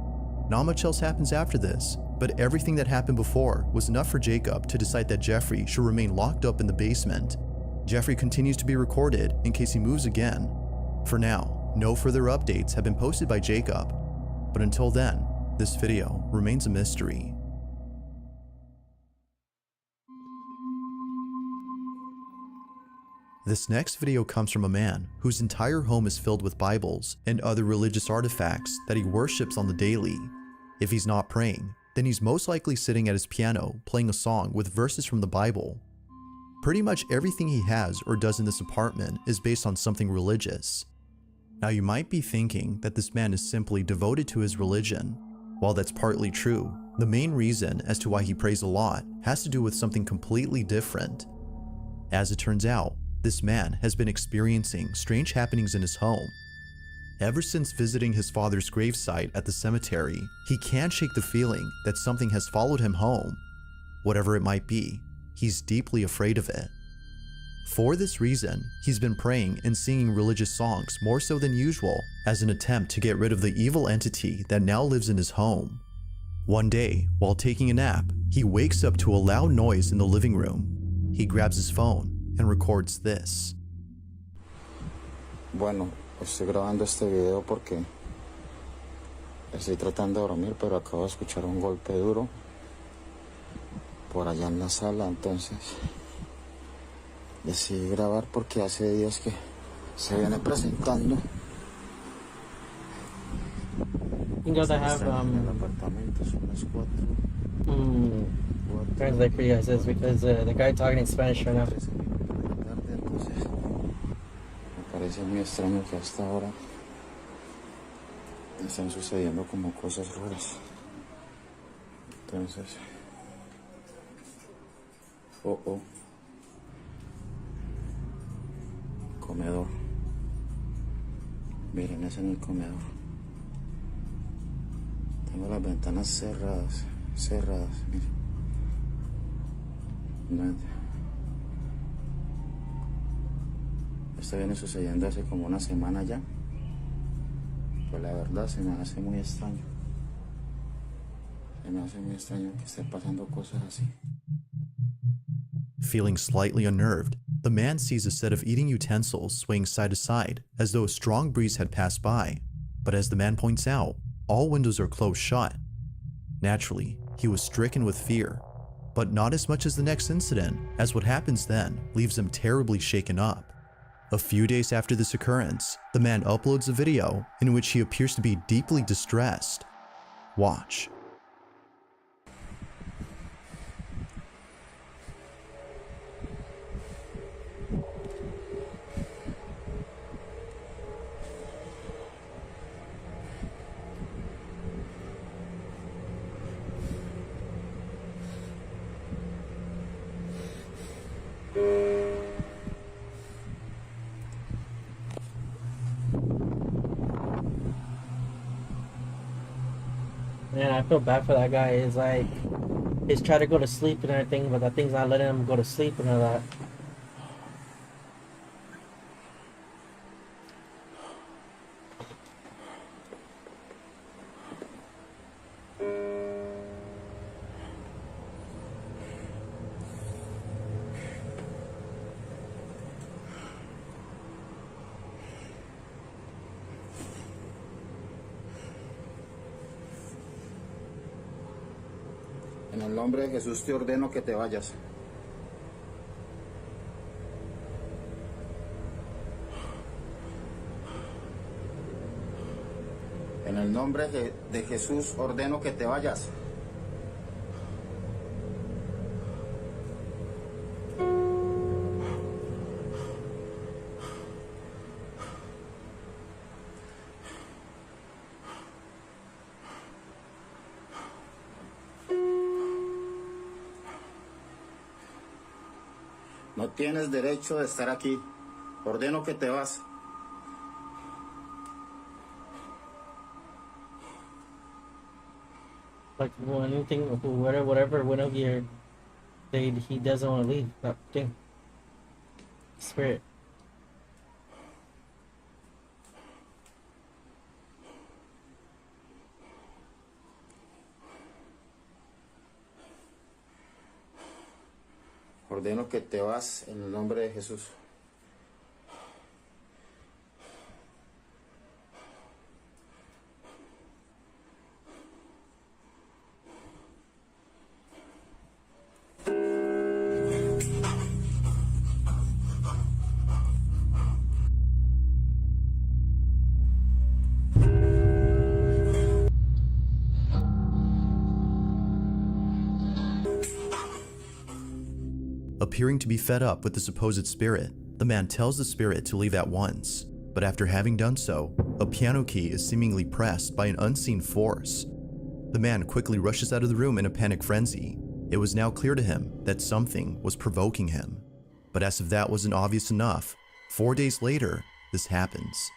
Not much else happens after this, But everything that happened before was enough for Jacob to decide that Jeffrey should remain locked up in the basement. Jeffrey continues to be recorded in case he moves again. For now, no further updates have been posted by Jacob, but until then, this video remains a mystery. This next video comes from a man whose entire home is filled with Bibles and other religious artifacts that he worships on the daily. If he's not praying, then he's most likely sitting at his piano playing a song with verses from the Bible. Pretty much everything he has or does in this apartment is based on something religious. Now you might be thinking that this man is simply devoted to his religion. While that's partly true, the main reason as to why he prays a lot has to do with something completely different. As it turns out, this man has been experiencing strange happenings in his home. Ever since visiting his father's gravesite at the cemetery, he can't shake the feeling that something has followed him home. Whatever it might be, he's deeply afraid of it. For this reason, he's been praying and singing religious songs more so than usual as an attempt to get rid of the evil entity that now lives in his home. One day, while taking a nap, he wakes up to a loud noise in the living room. He grabs his phone and records this. Bueno, estoy grabando este video porque estoy tratando de dormir, pero acabo de escuchar un golpe duro por allá en la sala, entonces decidí grabar porque hace días que se viene presentando. You know, they have translate for you guys is because the guy talking in Spanish right now. Me parece muy extraño que hasta ahora están sucediendo como cosas raras. Entonces, comedor. Miren, es en el comedor. Tengo las ventanas cerradas, miren. Esto viene sucediendo hace como una semana ya. Pues la verdad se me hace muy extraño. Se me hace muy extraño que estén pasando cosas así. Feeling slightly unnerved, the man sees a set of eating utensils swaying side to side as though a strong breeze had passed by. But as the man points out, all windows are closed shut. Naturally, he was stricken with fear, but not as much as the next incident, as what happens then leaves him terribly shaken up. A few days after this occurrence, the man uploads a video in which he appears to be deeply distressed. Watch. Man, I feel bad for that guy. It's like he's trying to go to sleep and everything, but that thing's not letting him go to sleep and all that. En el nombre de Jesús te ordeno que te vayas. En el nombre de Jesús ordeno que te vayas. No tienes derecho de estar aquí. Ordeno que te vas. Like, well, anything, whatever went over here, he doesn't want to leave. That thing. Spirit. ordeno que te vas en el nombre de Jesús. Appearing to be fed up with the supposed spirit, the man tells the spirit to leave at once. But after having done so, a piano key is seemingly pressed by an unseen force. The man quickly rushes out of the room in a panic frenzy. It was now clear to him that something was provoking him. But as if that wasn't obvious enough, 4 days later, this happens.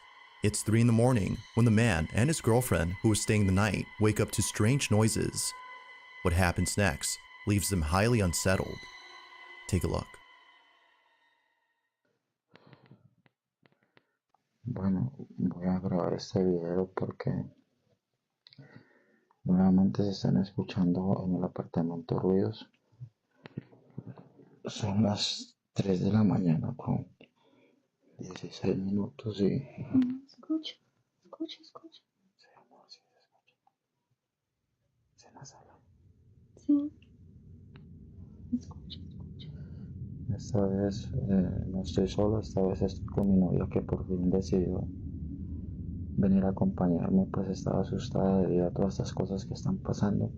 It's 3 in the morning when the man and his girlfriend, who was staying the night, wake up to strange noises. What happens next leaves them highly unsettled. Take a look. Bueno, voy a grabar este video porque nuevamente se están escuchando en el apartamento ruidos. Son las 3 de la mañana con 16 minutos y... Escucha. Sí, amor, sí se escucha. ¿Sí en la sala? Sí. Escucha. Esta vez no estoy solo, esta vez estoy con mi novia que por fin decidió venir a acompañarme, pues estaba asustada debido a todas estas cosas que están pasando.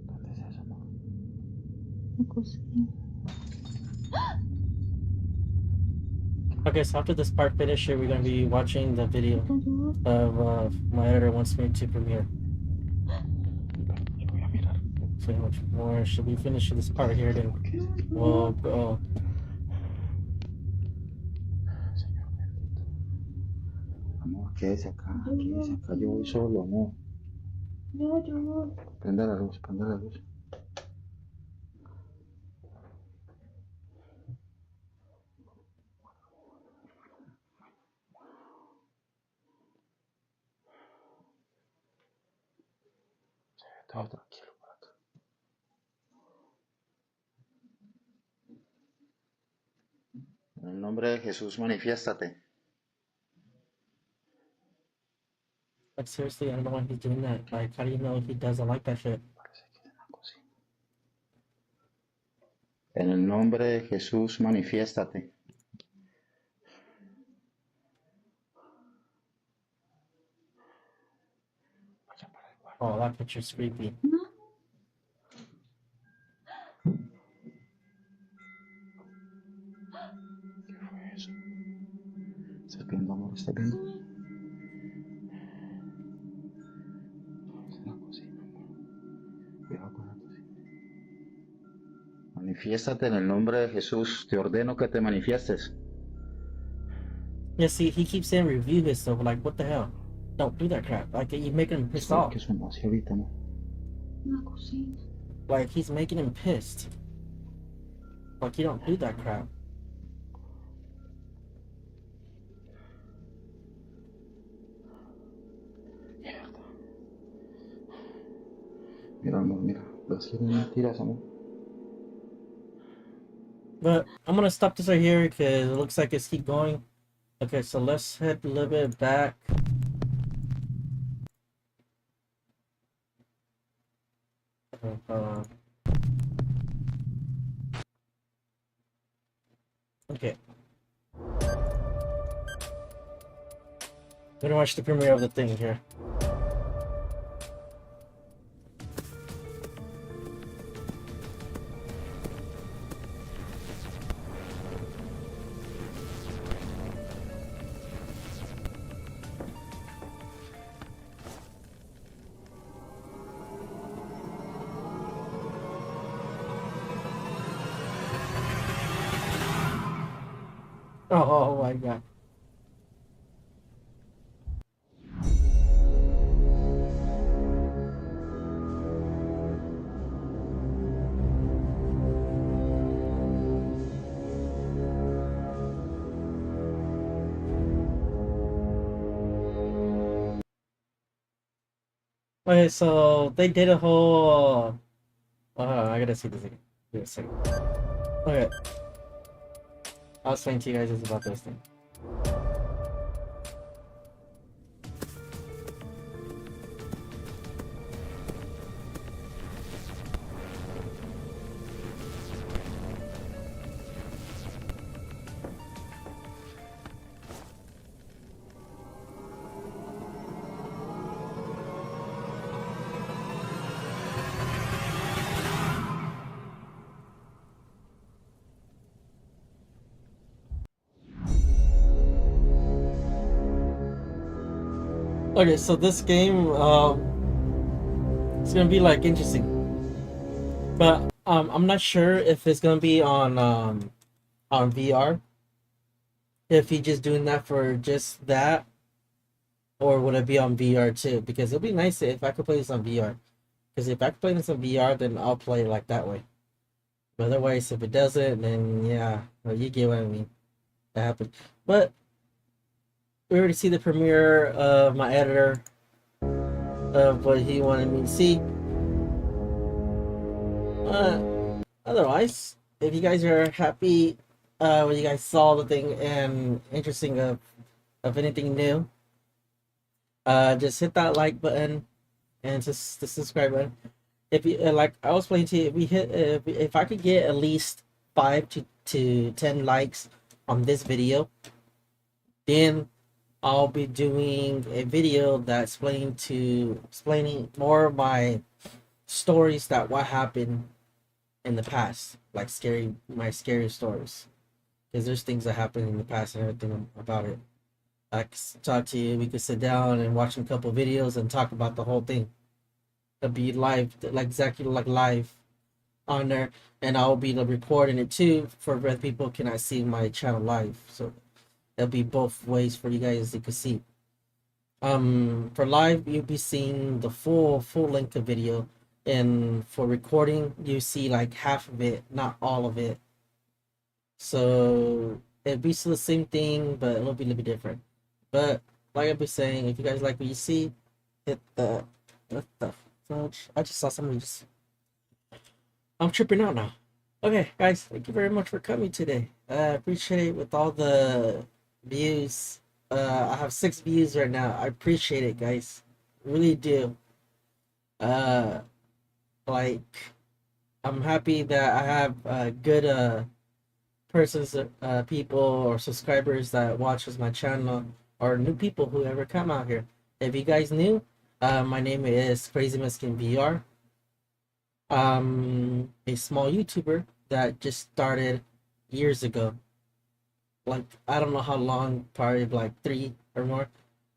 ¿Dónde es eso, amor? La cocina. Okay, so after this part finishes, we're gonna be watching the video of my editor wants me to premiere. So much more. Should we finish this part here? Then we'll go. Amor, quédese acá, yo voy solo, amor. No, yo no. Prende la luz. Todo tranquilo por acá. En el nombre de Jesús, manifiéstate. Like seriously, I don't know why he's doing that. Like, how do you know he doesn't like that shit? En el nombre de Jesús, manifiéstate. Oh, that picture's creepy. ¿Qué fue eso? ¿Estás viendo, amor? ¿Estás viendo? Es la cocina, amor. Cuidado con la cocina. Manifiéstate en el nombre de Jesús. Te ordeno que te manifiestes. Yeah, see, he keeps saying review his stuff. Like, what the hell? Don't do that crap. Like, you're making him pissed off. ¿Qué sonó así ahorita, amor? La cocina. Like, he's making him pissed. Like, you don't do that crap. Mira, amor, mira. Las quieren mentiras, amor. But I'm gonna stop this right here because it looks like it's keep going. Okay, so let's head a little bit back. Okay. We're gonna watch the premiere of the thing here. Oh my god. Okay, so they did a whole I gotta see this again. Give me a second. Okay. I'll explain to you guys about those things. Okay, so this game, it's gonna be like interesting, but I'm not sure if it's gonna be on VR. If he's just doing that for just that, or would it be on VR too? Because it'd be nice if I could play this on VR. Because if I could play this on VR, then I'll play it like that way. But otherwise, if it doesn't, then yeah, well, you get what I mean. That happened, but. We already see the premiere of my editor of what he wanted me to see. Otherwise, if you guys are happy when you guys saw the thing and interesting of anything new, just hit that like button and just the subscribe button. If you like, I was playing to you, if I could get at least 5 to 10 likes on this video, then I'll be doing a video that's explaining more of my stories that what happened in the past, like my scary stories, because there's things that happened in the past and everything about it. I could talk to you. We could sit down and watch a couple videos and talk about the whole thing. It'll be live, like exactly like live on there, and I'll be recording it too for other people cannot see my channel live. So. There'll be both ways for you guys to see. For live, you'll be seeing the full length of video, and for recording, you see like half of it, not all of it. So it'll be still the same thing, but it'll be a little bit different. But like I've been saying, if you guys like what you see, hit the what the fudge? I just saw somebody just. I'm tripping out now. Okay, guys, thank you very much for coming today. I appreciate it with all the views. I have 6 views right now. I appreciate it, guys. Really do. Like, I'm happy that I have good persons, people or subscribers that watches my channel, or new people who ever come out here. If you guys new, my name is Crazy Mexican VR. A small YouTuber that just started years ago. Like, I don't know how long, probably like 3 or more.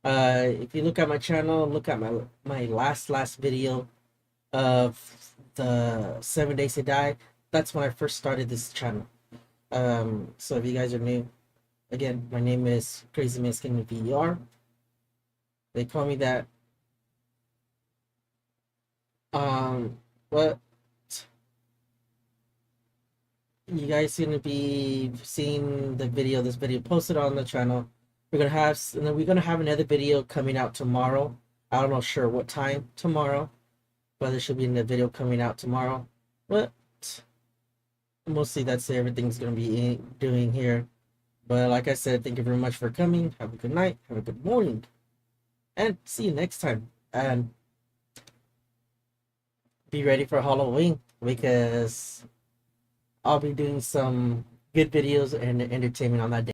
If you look at my channel, look at my last video of the 7 Days to Die. That's when I first started this channel. So if you guys are new, again, my name is Crazy Mexican VR. They call me that. But you guys gonna be seeing this video posted on the channel. We're gonna have another video coming out tomorrow. I don't know sure what time tomorrow, but there should be a video coming out tomorrow. But mostly that's everything's gonna be doing here. But like I said, thank you very much for coming. Have a good night, have a good morning, and see you next time. And be ready for Halloween, because I'll be doing some good videos and entertainment on that day.